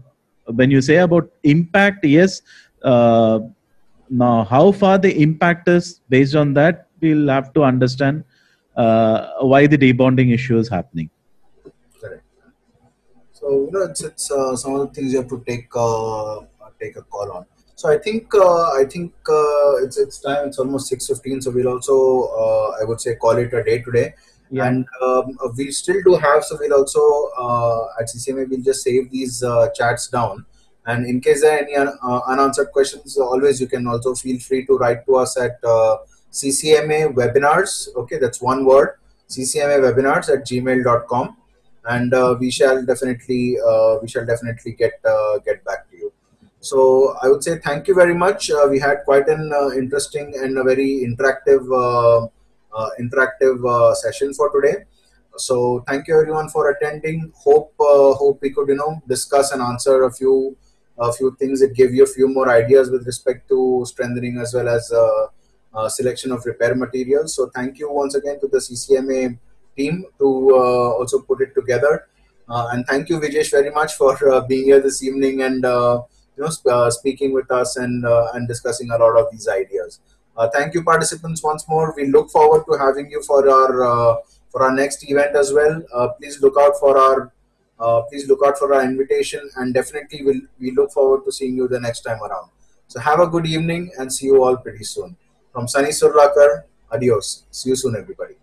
when you say about impact, yes. Now, how far the impact is, based on that, we'll have to understand why the debonding issue is happening. Correct. So, it's some of the things you have to take a call on. So I think it's time. It's almost 6:15. So we'll also, I would say, call it a day today. Yeah. And we still do have. So we'll also at CCMA, we'll just save these chats down. And in case there are any unanswered questions, always you can also feel free to write to us at CCMA webinars. Okay, that's one word. CCMA webinars at gmail.com. And we shall definitely get back to you. So I would say thank you very much. We had quite an interesting and a very interactive session for today. So thank you everyone for attending. Hope we could discuss and answer a few a few things. It gave you a few more ideas with respect to strengthening as well as selection of repair materials. So thank you once again to the CCMA team to also put it together. And thank you, Vijesh, very much for being here this evening and speaking with us and discussing a lot of these ideas. Thank you, participants, once more. We look forward to having you for our next event as well. Please look out for our invitation, and definitely we look forward to seeing you the next time around. So have a good evening and see you all pretty soon. From Sunny Surlakar, adios. See you soon, everybody.